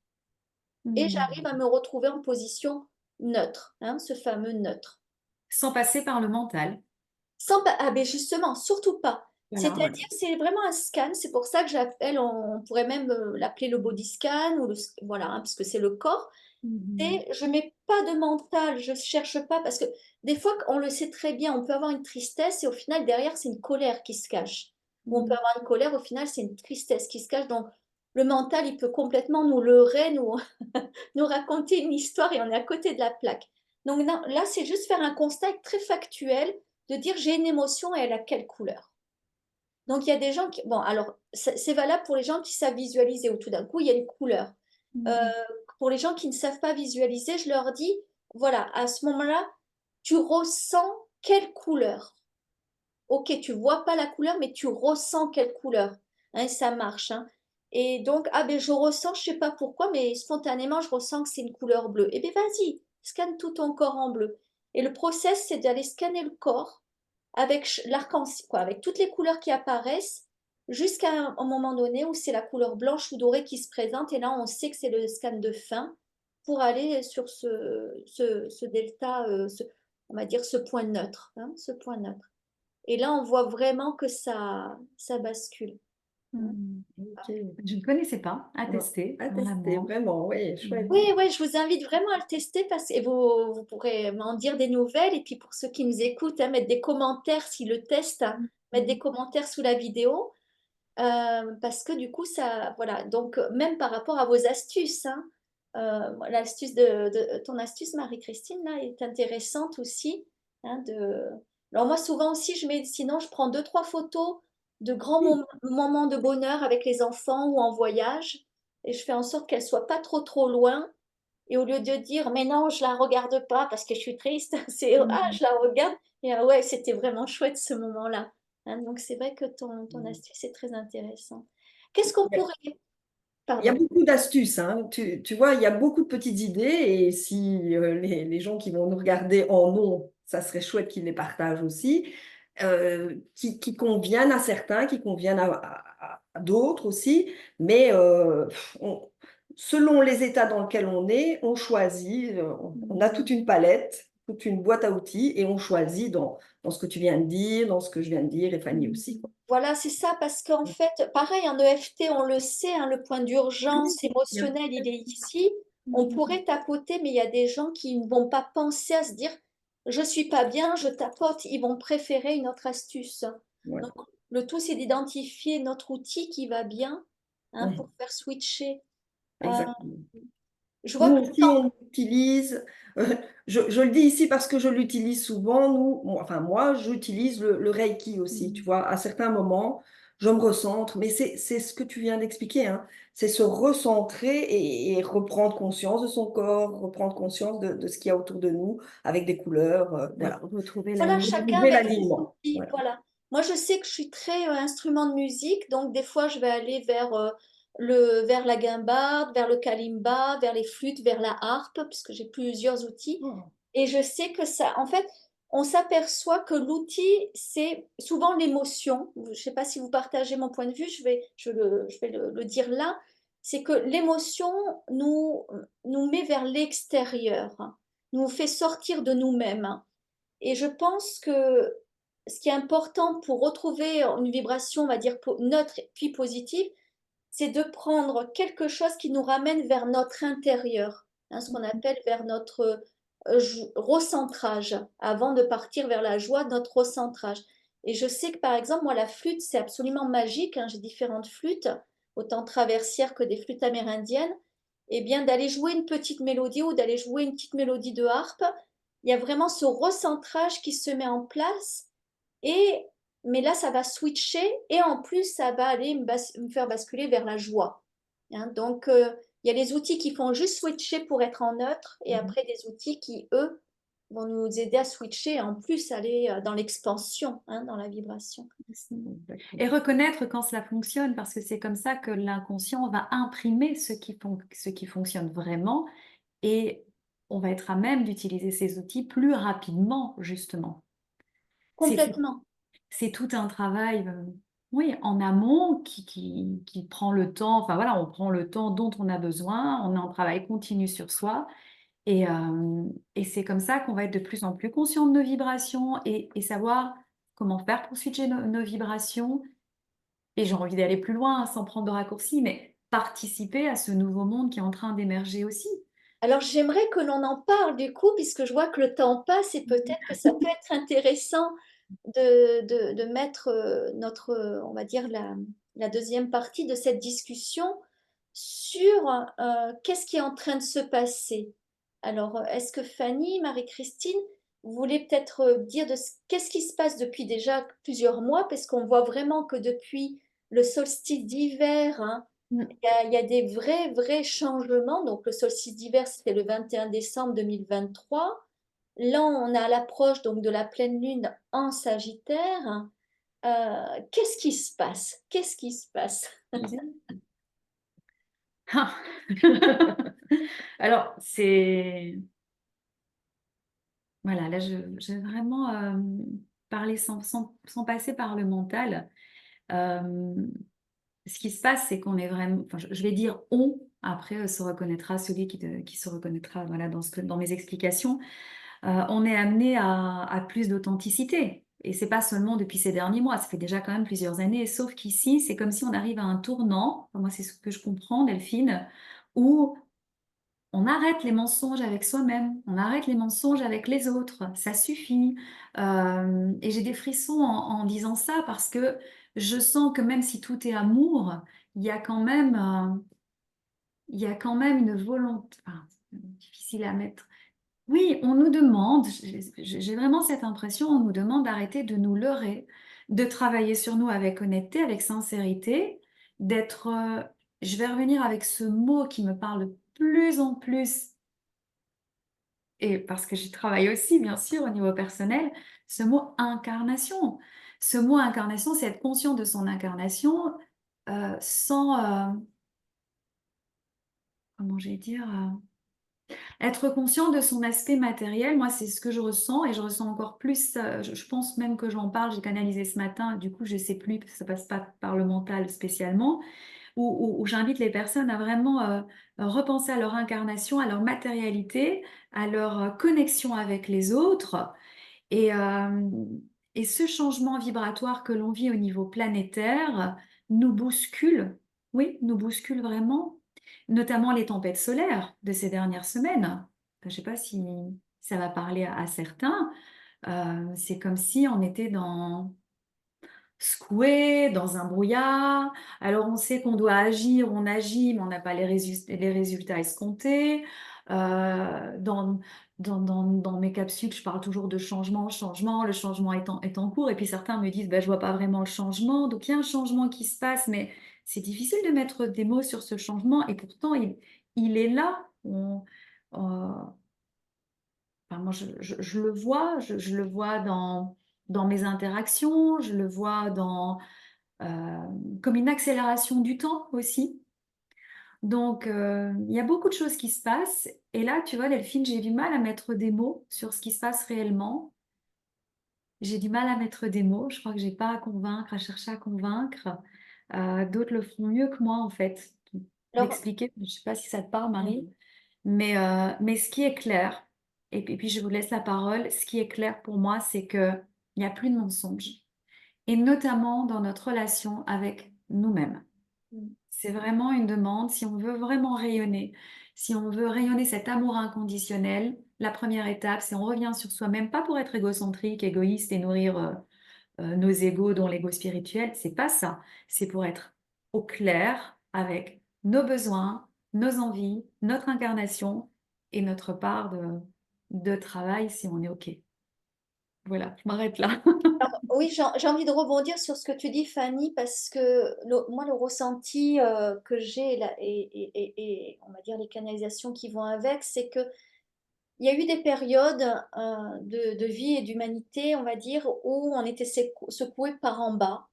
Et j'arrive à me retrouver en position neutre, hein, ce fameux neutre. Sans passer par le mental. Ah ben justement, surtout pas. Voilà. C'est-à-dire, c'est vraiment un scan. C'est pour ça que j'appelle, on pourrait même l'appeler le body scan, ou voilà, hein, parce que c'est le corps. Mhm. Et je mets pas de mental, je cherche pas, parce que des fois, on le sait très bien, on peut avoir une tristesse et au final, derrière, c'est une colère qui se cache. Ou on peut Mhm. avoir une colère, au final, c'est une tristesse qui se cache. Donc, le mental, il peut complètement nous leurrer, nous raconter une histoire et on est à côté de la plaque. Donc là, c'est juste faire un constat très factuel de dire j'ai une émotion et elle a quelle couleur. Donc il y a des gens qui... Bon, alors c'est valable pour les gens qui savent visualiser où tout d'un coup il y a une couleur. Pour les gens qui ne savent pas visualiser, je leur dis, voilà, à ce moment-là, tu ressens quelle couleur. Ok, tu vois pas la couleur, mais tu ressens quelle couleur. Hein, ça marche. Hein. Et donc, ah ben je ressens, je sais pas pourquoi, mais spontanément, je ressens que c'est une couleur bleue. Eh bien, vas-y, scanne tout ton corps en bleu. Et le process, c'est d'aller scanner le corps avec l'arc-en-ciel, quoi, avec toutes les couleurs qui apparaissent, jusqu'à un moment donné où c'est la couleur blanche ou dorée qui se présente. Et là, on sait que c'est le scan de fin pour aller sur ce delta, on va dire ce point neutre. Hein, ce point neutre. Et là, on voit vraiment que ça bascule. Hein. Ok. Je ne connaissais pas, à Non, tester, à tester, vraiment. vraiment, oui, chouette. Oui, oui, je vous invite vraiment à le tester parce que vous pourrez m'en dire des nouvelles. Et puis pour ceux qui nous écoutent, hein, mettre des commentaires s'ils le testent, hein, mettre des commentaires sous la vidéo. Parce que du coup, ça, voilà. Donc, même par rapport à vos astuces, hein, l'astuce ton astuce, Marie-Christine, là, est intéressante aussi. Hein, Alors, moi, souvent aussi, sinon, je prends deux, trois photos de grands moments de bonheur avec les enfants ou en voyage et je fais en sorte qu'elles soient pas trop, trop loin. Et au lieu de dire, mais non, je la regarde pas parce que je suis triste, c'est, ah, je la regarde. Et ah ouais, c'était vraiment chouette ce moment-là. Hein, donc, c'est vrai que ton astuce est très intéressante. Qu'est-ce qu'on pourrait... Il y a Pardon. beaucoup d'astuces, hein. Tu vois, il y a beaucoup de petites idées et si les gens qui vont nous regarder en ont, ça serait chouette qu'ils les partagent aussi, qui conviennent à certains, qui conviennent à d'autres aussi, mais selon les états dans lesquels on est, on choisit, on a toute une palette, toute une boîte à outils et on choisit dans ce que tu viens de dire, dans ce que je viens de dire et Fanny aussi, quoi. Voilà, c'est ça, parce qu'en fait, pareil, en EFT, on le sait, hein, le point d'urgence émotionnel, il est ici. On pourrait tapoter, mais il y a des gens qui ne vont pas penser à se dire, je suis pas bien, je tapote. Ils vont préférer une autre astuce. Ouais. Donc, le tout, c'est d'identifier notre outil qui va bien, hein, Ouais, pour faire switcher. Euh, exactement. je vois Nous que le aussi, on utilise, je le dis ici parce que je l'utilise souvent, enfin moi, j'utilise le Reiki aussi, tu vois, à certains moments, je me recentre, mais c'est ce que tu viens d'expliquer, hein, c'est se recentrer et reprendre conscience de son corps, reprendre conscience de ce qu'il y a autour de nous, avec des couleurs, voilà, Retrouver voilà, l'alignement. chacun retrouver avec ses l'alignement. outils. Voilà. Voilà. Moi, je sais que je suis très instrument de musique, donc des fois, je vais aller vers la guimbarde, vers le kalimba, vers les flûtes, vers la harpe, puisque j'ai plusieurs outils. Oh. Et je sais que ça, en fait, on s'aperçoit que l'outil, c'est souvent l'émotion. Je ne sais pas si vous partagez mon point de vue, je vais le dire là. C'est que l'émotion nous met vers l'extérieur, hein, nous fait sortir de nous-mêmes. Hein. Et je pense que ce qui est important pour retrouver une vibration, on va dire, neutre puis positive, c'est de prendre quelque chose qui nous ramène vers notre intérieur, hein, ce qu'on appelle vers notre recentrage, avant de partir vers la joie, notre recentrage. Et je sais que par exemple, moi, la flûte, c'est absolument magique, hein, j'ai différentes flûtes, autant traversières que des flûtes amérindiennes, et bien d'aller jouer une petite mélodie ou d'aller jouer une petite mélodie de harpe, il y a vraiment ce recentrage qui se met en place et mais là, ça va switcher et en plus, ça va aller me faire basculer vers la joie. Hein, donc, il y a les outils qui font juste switcher pour être en neutre et après des outils qui, eux, vont nous aider à switcher et en plus aller dans l'expansion, hein, dans la vibration. Et reconnaître quand cela fonctionne, parce que c'est comme ça que l'inconscient va imprimer ce qui fonctionne vraiment et on va être à même d'utiliser ces outils plus rapidement, justement. C'est Complètement. c'est tout un travail, oui, en amont qui prend le temps, enfin voilà, on prend le temps dont on a besoin, on a un travail continu sur soi et c'est comme ça qu'on va être de plus en plus conscient de nos vibrations et savoir comment faire pour switcher nos vibrations. Et j'ai envie d'aller plus loin sans prendre de raccourcis, mais participer à ce nouveau monde qui est en train d'émerger aussi. Alors, j'aimerais que l'on en parle du coup, puisque je vois que le temps passe et peut-être que ça peut être intéressant de mettre on va dire, la deuxième partie de cette discussion sur qu'est-ce qui est en train de se passer. Alors, est-ce que Fanny, Marie-Christine, vous voulez peut-être dire qu'est-ce qui se passe depuis déjà plusieurs mois, parce qu'on voit vraiment que depuis le solstice d'hiver, hein, Mm. il y a des vrais changements. Donc, le solstice d'hiver, c'était le 21 décembre 2023. Là, on est à l'approche donc de la pleine lune en Sagittaire. Qu'est-ce qui se passe? Qu'est-ce qui se passe? Ah. Alors, voilà, là, je vais vraiment parler sans passer par le mental. Euh, Ce qui se passe, c'est qu'on est vraiment, enfin, je vais dire on, après se reconnaîtra celui qui se reconnaîtra voilà, dans mes explications. On est amené à plus d'authenticité. Et c'est pas seulement depuis ces derniers mois, ça fait déjà quand même plusieurs années. Sauf qu'ici, c'est comme si on arrive à un tournant, enfin, moi c'est ce que je comprends, Delphine, où on arrête les mensonges avec soi-même, on arrête les mensonges avec les autres, ça suffit. Et j'ai des frissons en disant ça parce que je sens que même si tout est amour, il y a quand même, une volonté, enfin, c'est difficile à mettre. Oui, on nous demande, j'ai vraiment cette impression, on nous demande d'arrêter de nous leurrer, de travailler sur nous avec honnêteté, avec sincérité, d'être, je vais revenir avec ce mot qui me parle de plus en plus, et parce que j'y travaille aussi, bien sûr, au niveau personnel, ce mot incarnation. Ce mot incarnation, c'est être conscient de son incarnation sans, comment je vais dire, être conscient de son aspect matériel. Moi, c'est ce que je ressens et je ressens encore plus, je pense même que j'en parle, j'ai canalisé ce matin, du coup, je sais plus, parce que ça passe pas par le mental spécialement, où j'invite les personnes à vraiment repenser à leur incarnation, à leur matérialité, à leur connexion avec les autres. Et, euh, et ce changement vibratoire que l'on vit au niveau planétaire nous bouscule, oui, nous bouscule vraiment, notamment les tempêtes solaires de ces dernières semaines. Enfin, je ne sais pas si ça va parler à certains. C'est comme si on était secoué dans un brouillard. Alors on sait qu'on doit agir, on agit, mais on n'a pas les résultats escomptés. Dans, dans mes capsules, je parle toujours de changement, changement, le changement est en cours. Et puis certains me disent, bah, je vois pas vraiment le changement. Donc il y a un changement qui se passe, mais c'est difficile de mettre des mots sur ce changement. Et pourtant, il est là. Enfin, moi, je le vois, je le vois dans mes interactions, je le vois comme une accélération du temps aussi. Donc, il y a beaucoup de choses qui se passent. Et là, tu vois, Delphine, j'ai du mal à mettre des mots sur ce qui se passe réellement. J'ai du mal à mettre des mots. Je crois que j'ai pas à convaincre, à chercher à convaincre. D'autres le feront mieux que moi, en fait. Alors, D'expliquer. Je sais pas si ça te parle, Marie. Mais ce qui est clair, et puis je vous laisse la parole, ce qui est clair pour moi, c'est qu'il n'y a plus de mensonges. Et notamment dans notre relation avec nous-mêmes. C'est vraiment une demande, si on veut vraiment rayonner, si on veut rayonner cet amour inconditionnel, la première étape, c'est on revient sur soi-même, pas pour être égocentrique, égoïste et nourrir nos égos, dont l'ego spirituel, c'est pas ça. C'est pour être au clair avec nos besoins, nos envies, notre incarnation et notre part de travail si on est OK. Voilà, je m'arrête là. oui, j'ai envie de rebondir sur ce que tu dis, Fanny, parce que moi, le ressenti que j'ai là, et on va dire les canalisations qui vont avec, c'est que il y a eu des périodes de vie et d'humanité, on va dire, où on était secoué par en bas,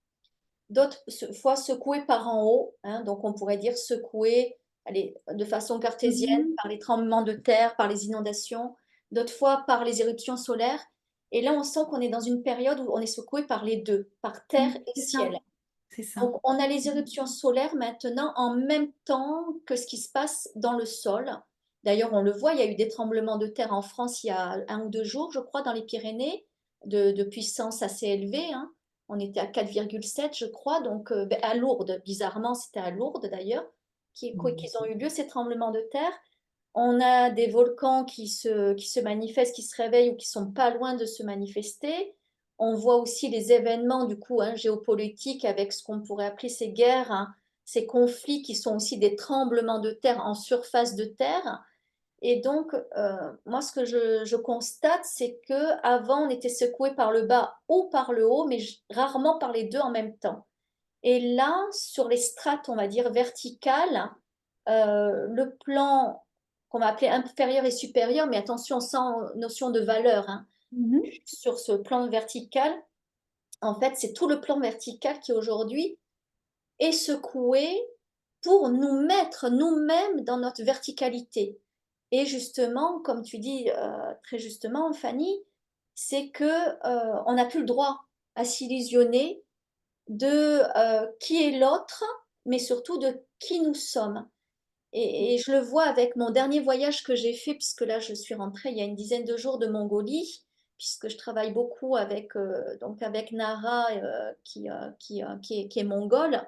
d'autres fois secoué par en haut, hein, donc on pourrait dire secoué, allez, de façon cartésienne Mhm. par les tremblements de terre, par les inondations, d'autres fois par les éruptions solaires. Et là, on sent qu'on est dans une période où on est secoué par les deux, par terre et C'est ça, ciel. c'est ça. Donc, on a les éruptions solaires maintenant en même temps que ce qui se passe dans le sol. D'ailleurs, on le voit, il y a eu des tremblements de terre en France il y a 1 ou 2 jours, je crois, dans les Pyrénées, de puissance assez élevée, hein. On était à 4,7, je crois, donc à Lourdes, bizarrement, c'était à Lourdes d'ailleurs, qu'ils ont eu lieu ces tremblements de terre. On a des volcans qui se manifestent, qui se réveillent ou qui sont pas loin de se manifester. On voit aussi les événements du coup hein, géopolitiques avec ce qu'on pourrait appeler ces guerres, hein, ces conflits qui sont aussi des tremblements de terre en surface de terre. Et donc, moi, ce que je constate, c'est que avant on était secoué par le bas ou par le haut, mais rarement par les deux en même temps. Et là, sur les strates, on va dire verticales, le plan qu'on va appeler inférieur et supérieur, mais attention, sans notion de valeur, hein. Sur ce plan vertical, en fait, c'est tout le plan vertical qui aujourd'hui est secoué pour nous mettre nous-mêmes dans notre verticalité. Et justement, comme tu dis très justement, Fanny, c'est que on n'a plus le droit à s'illusionner de qui est l'autre, mais surtout de qui nous sommes. Et je le vois avec mon dernier voyage que j'ai fait, puisque là je suis rentrée il y a une dizaine de jours de Mongolie, puisque je travaille beaucoup avec, donc avec Nara qui est mongole,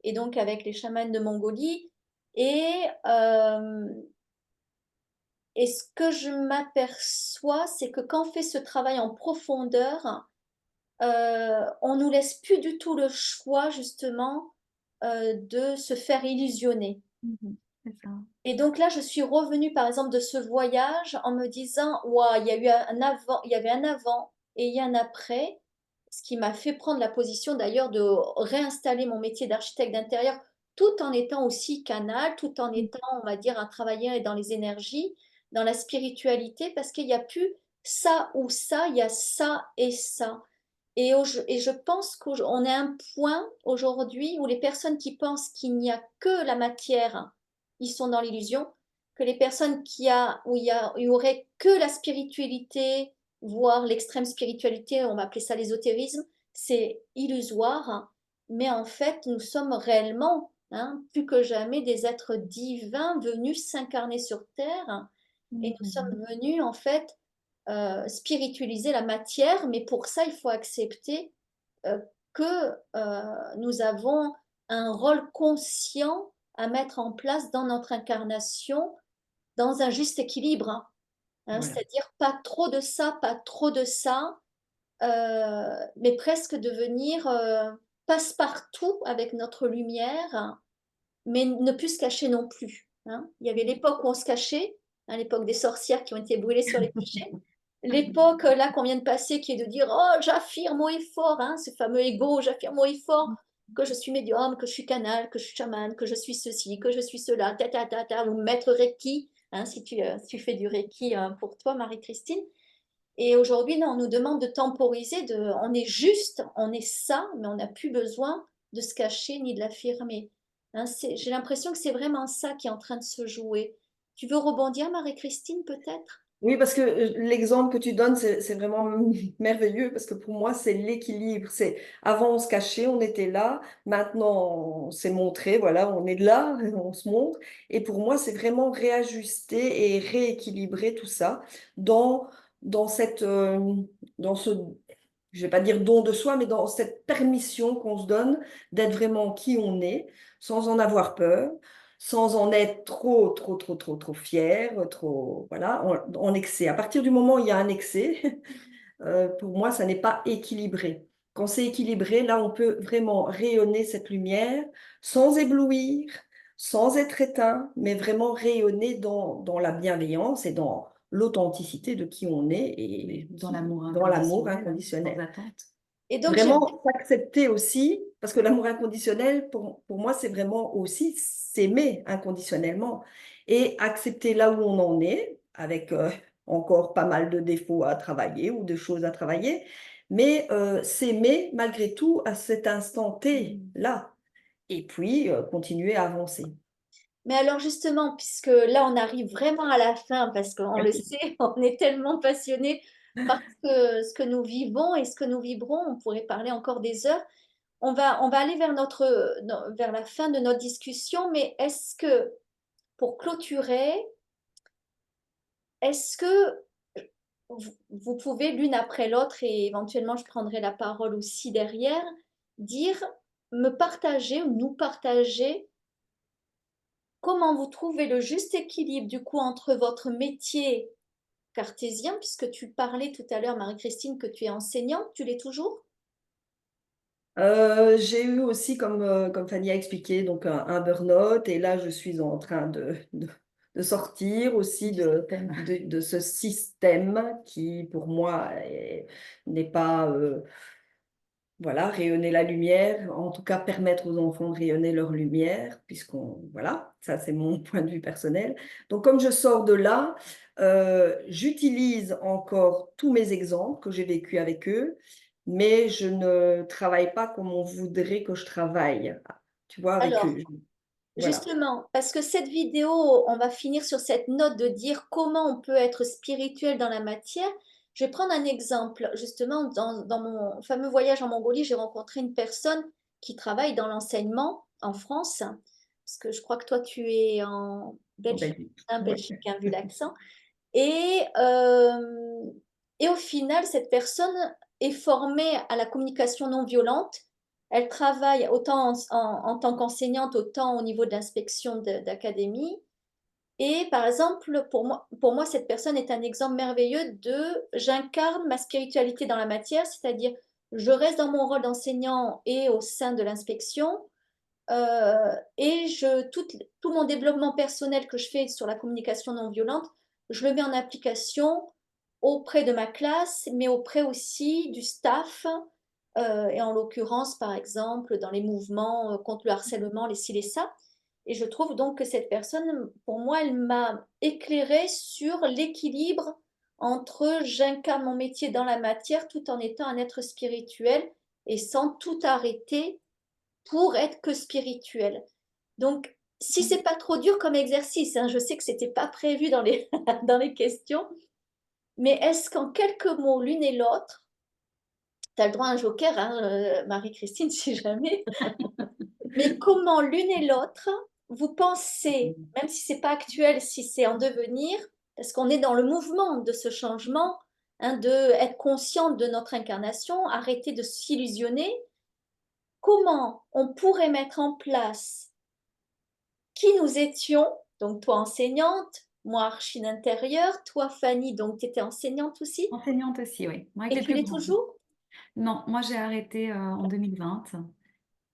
et donc avec les chamans de Mongolie. Et, euh, et ce que je m'aperçois, c'est que quand on fait ce travail en profondeur, on nous laisse plus du tout le choix justement de se faire illusionner. C'est ça. Et donc là, je suis revenue par exemple de ce voyage en me disant, waouh, il y a eu un avant, il y avait un avant et il y a un après, ce qui m'a fait prendre la position d'ailleurs de réinstaller mon métier d'architecte d'intérieur tout en étant aussi canal, tout en étant, on va dire, un travailleur dans les énergies, dans la spiritualité, parce qu'il n'y a plus ça ou ça, il y a ça et ça. Et je pense qu'on est à un point aujourd'hui où les personnes qui pensent qu'il n'y a que la matière, ils sont dans l'illusion, que les personnes où il y aurait que la spiritualité, voire l'extrême spiritualité, on va appeler ça l'ésotérisme, c'est illusoire, hein. Mais en fait, nous sommes réellement, hein, plus que jamais, des êtres divins venus s'incarner sur Terre. Et nous sommes venus, en fait, spiritualiser la matière, mais pour ça, il faut accepter euh, que nous avons un rôle conscient à mettre en place dans notre incarnation, dans un juste équilibre, hein. Voilà. C'est-à-dire pas trop de ça, pas trop de ça, mais presque devenir passe-partout avec notre lumière, hein, mais ne plus se cacher non plus, hein. Il y avait l'époque où on se cachait, hein, l'époque des sorcières qui ont été brûlées sur les bûchers. L'époque là qu'on vient de passer qui est de dire oh j'affirme haut et fort, hein, ce fameux ego, j'affirme haut et fort que je suis médium, que je suis canal, que je suis chaman, que je suis ceci, que je suis cela, ou maître Reiki, hein, si tu fais du Reiki pour toi Marie-Christine. Et aujourd'hui, non, on nous demande de temporiser, on est juste, on est ça, mais on n'a plus besoin de se cacher ni de l'affirmer. Hein, j'ai l'impression que c'est vraiment ça qui est en train de se jouer. Tu veux rebondir, Marie-Christine, peut-être? Oui, parce que l'exemple que tu donnes, c'est vraiment merveilleux, parce que pour moi, c'est l'équilibre. C'est avant, on se cachait, on était là. Maintenant, on s'est montré, voilà, on est là, on se montre. Et pour moi, c'est vraiment réajuster et rééquilibrer tout ça dans dans ce, je vais pas dire don de soi, mais dans cette permission qu'on se donne d'être vraiment qui on est, sans en avoir peur, sans en être trop fier, trop, voilà, en excès. À partir du moment où il y a un excès, pour moi, ça n'est pas équilibré. Quand c'est équilibré, là, on peut vraiment rayonner cette lumière sans éblouir, sans être éteint, mais vraiment rayonner dans la bienveillance et dans l'authenticité de qui on est et Dans l'amour dans l'amour inconditionnel, sans inconditionnel. attente. Et donc, Vraiment s'accepter aussi, parce que l'amour inconditionnel, pour moi, c'est vraiment aussi s'aimer inconditionnellement et accepter là où on en est, avec encore pas mal de défauts à travailler ou de choses à travailler, mais s'aimer malgré tout à cet instant T-là, et puis continuer à avancer. mais alors justement, puisque là on arrive vraiment à la fin, parce qu'on le sait, on est tellement passionné par ce que nous vivons et ce que nous vibrons, on pourrait parler encore des heures. On va aller vers vers la fin de notre discussion, mais est-ce que, pour clôturer, est-ce que vous pouvez l'une après l'autre, et éventuellement je prendrai la parole aussi derrière, dire, me partager ou nous partager comment vous trouvez le juste équilibre du coup entre votre métier cartésien, puisque tu parlais tout à l'heure, Marie-Christine, que tu es enseignante, tu l'es toujours? J'ai eu aussi, comme Fanny a expliqué, donc un burn-out, et là, je suis en train de sortir aussi de ce système qui, pour moi, n'est pas, voilà, rayonner la lumière, en tout cas permettre aux enfants de rayonner leur lumière, voilà, ça c'est mon point de vue personnel. Donc comme je sors de là, j'utilise encore tous mes exemples que j'ai vécus avec eux, mais je ne travaille pas comme on voudrait que je travaille, tu vois, avec Alors, eux. Voilà. justement, parce que cette vidéo, on va finir sur cette note de dire comment on peut être spirituel dans la matière. Je vais prendre un exemple. Justement, dans mon fameux voyage en Mongolie, j'ai rencontré une personne qui travaille dans l'enseignement en France, parce que je crois que toi, tu es en En Belgique, Belgique. hein, Ouais. Belgique, hein, vu l'accent. Et, euh, et au final, cette personne est formée à la communication non violente. Elle travaille autant en tant qu'enseignante, autant au niveau de l'inspection d'académie. Et par exemple, pour moi, cette personne est un exemple merveilleux de j'incarne ma spiritualité dans la matière, c'est-à-dire je reste dans mon rôle d'enseignant et au sein de l'inspection. Et tout mon développement personnel que je fais sur la communication non violente, je le mets en application auprès de ma classe, mais auprès aussi du staff, et en l'occurrence, par exemple, dans les mouvements contre le harcèlement, les ci, les ça. Et je trouve donc que cette personne, pour moi, elle m'a éclairée sur l'équilibre entre j'incarne mon métier dans la matière tout en étant un être spirituel et sans tout arrêter pour être que spirituel. Donc, si c'est pas trop dur comme exercice, hein, je sais que c'était pas prévu dans les, dans les questions, mais est-ce qu'en quelques mots, l'une et l'autre, tu as le droit à un joker, hein, Marie-Christine, si jamais, mais comment l'une et l'autre, vous pensez, même si c'est pas actuel, si c'est en devenir, parce qu'on est dans le mouvement de ce changement, hein, de être consciente de notre incarnation, arrêter de s'illusionner, comment on pourrait mettre en place qui nous étions, donc toi enseignante, moi archi d'intérieur, toi Fanny, donc tu étais enseignante aussi, Enseignante aussi, oui. Moi, avec et les tu plus l'es grands. toujours? Non, moi j'ai arrêté en 2020.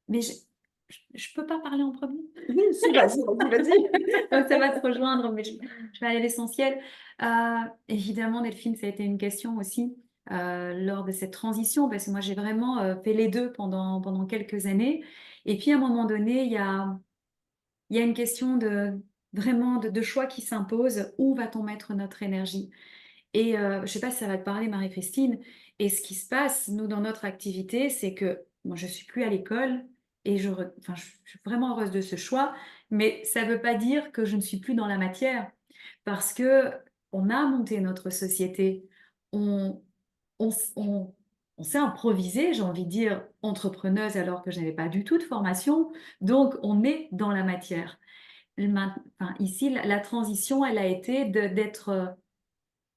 Mais je peux pas parler en premier. Oui, si, vas-y. Ça va se rejoindre, mais je vais aller à l'essentiel. Évidemment, Delphine, ça a été une question aussi lors de cette transition, parce que moi j'ai vraiment fait les deux pendant quelques années. Et puis à un moment donné, il y a une question vraiment de choix qui s'impose. Où va-t-on mettre notre énergie? Et je ne sais pas si ça va te parler, Marie-Christine. Et ce qui se passe, nous, dans notre activité, c'est que moi, je ne suis plus à l'école et enfin, je suis vraiment heureuse de ce choix, mais ça ne veut pas dire que je ne suis plus dans la matière parce que on a monté notre société. On, on, on, on s'est improvisé, j'ai envie de dire, entrepreneuse alors que je n'avais pas du tout de formation. Donc, on est dans la matière. Enfin, ici, la transition, elle a été d'être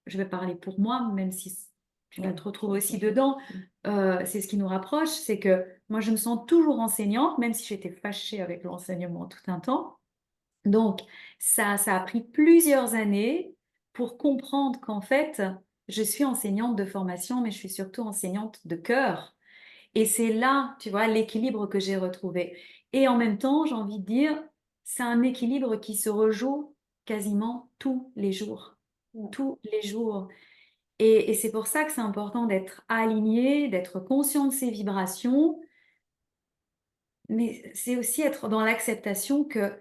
je vais parler pour moi, même si tu dois te retrouver aussi dedans, c'est ce qui nous rapproche, c'est que moi je me sens toujours enseignante, même si j'étais fâchée avec l'enseignement tout un temps. Donc ça a pris plusieurs années pour comprendre qu'en fait, je suis enseignante de formation, mais je suis surtout enseignante de cœur. Et c'est là, tu vois, l'équilibre que j'ai retrouvé. Et en même temps, j'ai envie de dire, c'est un équilibre qui se rejoue quasiment tous les jours. Tous les jours. Et c'est pour ça que c'est important d'être aligné, d'être conscient de ses vibrations, mais c'est aussi être dans l'acceptation que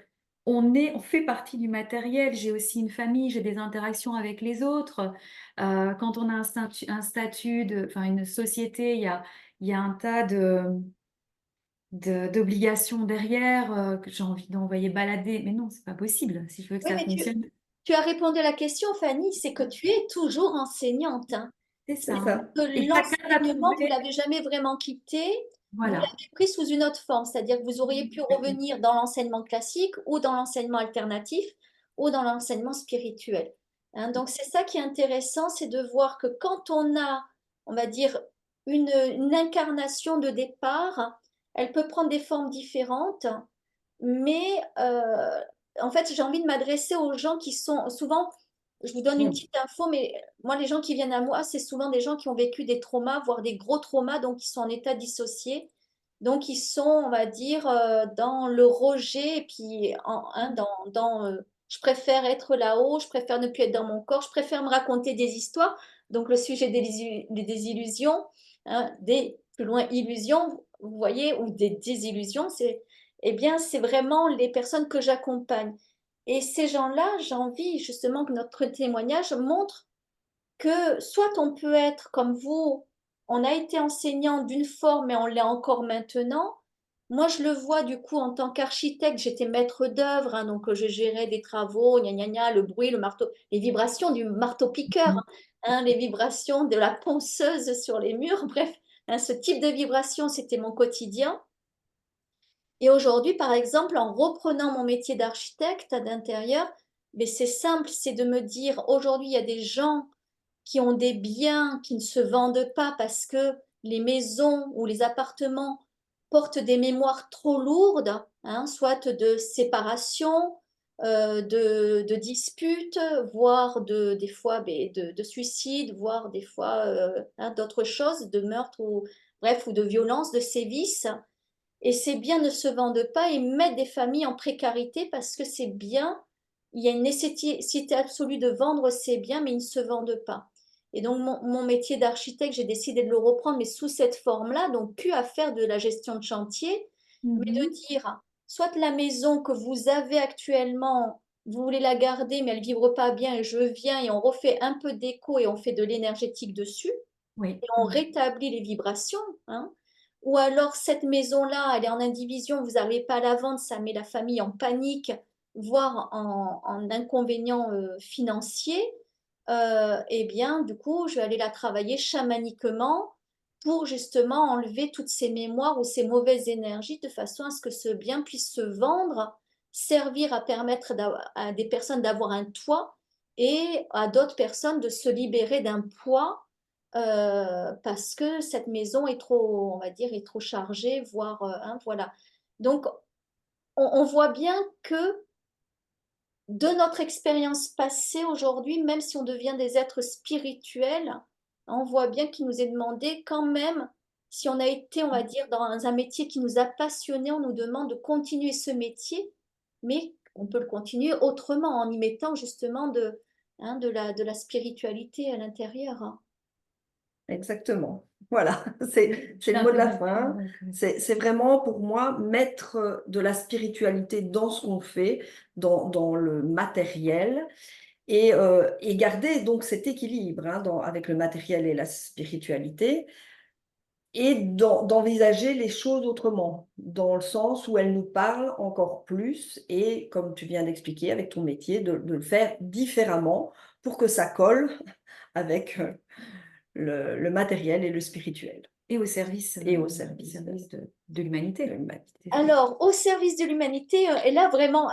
on fait partie du matériel. J'ai aussi une famille, j'ai des interactions avec les autres. Quand on a un statut enfin une société, il y a un tas d'obligations derrière que j'ai envie d'envoyer balader. Mais non, c'est pas possible si je veux que Oui, ça mais fonctionne. tu as répondu à la question, Fanny, c'est que tu es toujours enseignante, hein. C'est C'est ça. ça. Que Et chacun a l'enseignement, vous ne trouvé. l'avez jamais vraiment quitté, vous Voilà. l'avez pris sous une autre forme, c'est-à-dire que vous auriez pu revenir dans l'enseignement classique ou dans l'enseignement alternatif ou dans l'enseignement spirituel, hein. Donc c'est ça qui est intéressant, c'est de voir que quand on a, on va dire, une incarnation de départ, elle peut prendre des formes différentes, mais en fait j'ai envie de m'adresser aux gens qui sont souvent, je vous donne une petite info, mais moi, les gens qui viennent à moi, c'est souvent des gens qui ont vécu des traumas, voire des gros traumas, donc ils sont en état dissocié. Donc, ils sont, on va dire, dans le rejet et puis hein, je préfère être là-haut, je préfère ne plus être dans mon corps, je préfère me raconter des histoires. Donc le sujet des illusions, hein, des plus loin illusions, vous voyez, ou des désillusions, eh bien, c'est vraiment les personnes que j'accompagne. Et ces gens-là, j'ai envie justement que notre témoignage montre que soit on peut être comme vous, on a été enseignant d'une forme et on l'est encore maintenant. Moi, je le vois du coup en tant qu'architecte, j'étais maître d'œuvre, hein, donc je gérais des travaux, gna gna gna, le bruit, le marteau, les vibrations du marteau-piqueur, hein, les vibrations de la ponceuse sur les murs, bref, hein, ce type de vibration, c'était mon quotidien. Et aujourd'hui, par exemple, en reprenant mon métier d'architecte d'intérieur, mais c'est simple, c'est de me dire, aujourd'hui, il y a des gens qui ont des biens qui ne se vendent pas parce que les maisons ou les appartements portent des mémoires trop lourdes, hein, soit de séparation, de disputes, voire des fois de suicides, voire des fois hein, d'autres choses, de meurtres ou bref, ou de violences, de sévices. Et ces biens ne se vendent pas et mettent des familles en précarité parce que ces biens, il y a une nécessité absolue de vendre ces biens, mais ils ne se vendent pas. Et donc, mon métier d'architecte, j'ai décidé de le reprendre, mais sous cette forme-là, donc plus à faire de la gestion de chantier, mais de dire, soit la maison que vous avez actuellement, vous voulez la garder, mais elle ne vibre pas bien, et je viens et on refait un peu d'écho et on fait de l'énergétique dessus, Oui. et on rétablit les vibrations, hein. Ou alors cette maison-là, elle est en indivision, vous n'arrivez pas à la vendre, ça met la famille en panique, voire en inconvénient financier. Eh bien, du coup, je vais aller la travailler chamaniquement pour justement enlever toutes ces mémoires ou ces mauvaises énergies de façon à ce que ce bien puisse se vendre, servir à permettre à des personnes d'avoir un toit et à d'autres personnes de se libérer d'un poids parce que cette maison est trop, on va dire, est trop chargée, voire, hein, voilà. Donc, on voit bien que de notre expérience passée aujourd'hui, même si on devient des êtres spirituels, on voit bien qu'il nous est demandé quand même, si on a été, on va dire, dans un métier qui nous a passionnés, on nous demande de continuer ce métier, mais on peut le continuer autrement, en y mettant justement hein, de la spiritualité à l'intérieur, hein. Exactement. Voilà, c'est le mot de la fin. C'est vraiment pour moi mettre de la spiritualité dans ce qu'on fait, dans le matériel, et garder donc cet équilibre hein, avec le matériel et la spiritualité, et d'envisager les choses autrement, dans le sens où elles nous parlent encore plus, et comme tu viens d'expliquer avec ton métier, de le faire différemment pour que ça colle avec le matériel et le spirituel. Et au service, Et au service de l'humanité. Alors, au service de l'humanité, et là vraiment,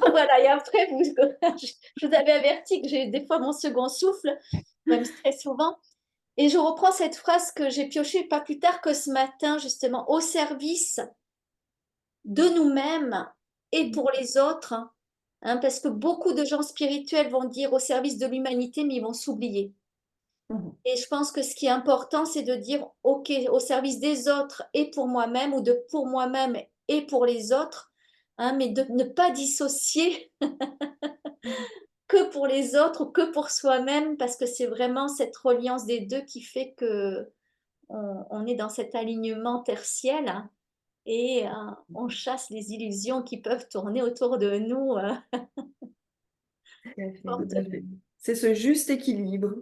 voilà, et après, je vous avais averti que j'ai des fois mon second souffle, même très souvent. Et je reprends cette phrase que j'ai piochée pas plus tard que ce matin, justement, au service de nous-mêmes et pour les autres, hein, parce que beaucoup de gens spirituels vont dire au service de l'humanité, mais ils vont s'oublier. Et je pense que ce qui est important, c'est de dire, OK, au service des autres et pour moi-même, ou de pour moi-même et pour les autres, hein, mais de ne pas dissocier que pour les autres ou que pour soi-même, parce que c'est vraiment cette reliance des deux qui fait que on est dans cet alignement tertiel, hein, et on chasse les illusions qui peuvent tourner autour de nous. C'est ce juste équilibre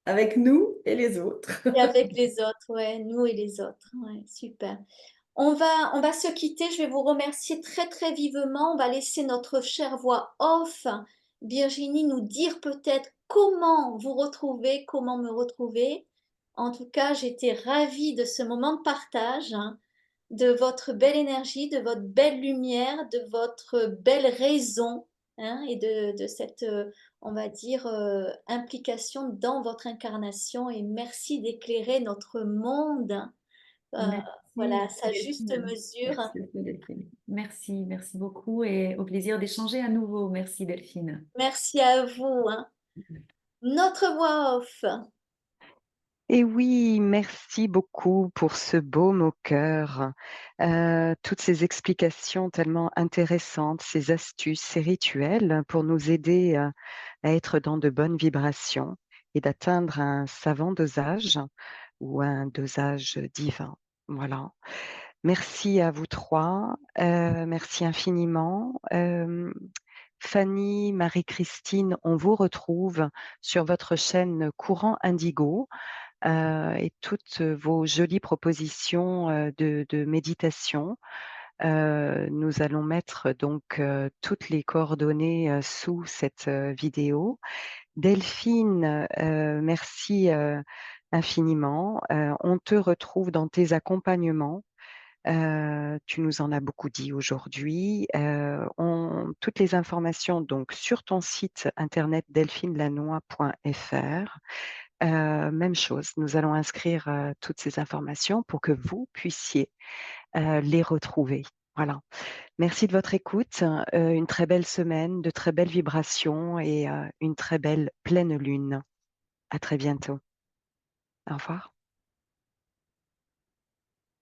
avec nous et les autres. Et avec les autres, ouais, nous et les autres. Ouais, super. On va se quitter. Je vais vous remercier très, très vivement. On va laisser notre chère voix off, Virginie, nous dire peut-être comment vous retrouver, comment me retrouver. En tout cas, j'étais ravie de ce moment de partage, hein, de votre belle énergie, de votre belle lumière, de votre belle raison, hein, et de cette, on va dire, implication dans votre incarnation. Et merci d'éclairer notre monde, voilà, à sa juste mesure. Merci, merci beaucoup et au plaisir d'échanger à nouveau. Merci Delphine. Merci à vous, hein. Notre voix off. Et oui, merci beaucoup pour ce baume au cœur, toutes ces explications tellement intéressantes, ces astuces, ces rituels pour nous aider à être dans de bonnes vibrations et d'atteindre un savant dosage ou un dosage divin. Voilà. Merci à vous trois. Merci infiniment. Fanny, Marie-Christine, on vous retrouve sur votre chaîne Courant Indigo et toutes vos jolies propositions de méditation. Nous allons mettre donc toutes les coordonnées sous cette vidéo. Delphine, merci infiniment. On te retrouve dans tes accompagnements. Tu nous en as beaucoup dit aujourd'hui. Toutes les informations donc sur ton site internet delphinelannoy.fr. Même chose, nous allons inscrire toutes ces informations pour que vous puissiez les retrouver. Voilà. Merci de votre écoute. Une très belle semaine, de très belles vibrations et une très belle pleine lune. À très bientôt. Au revoir.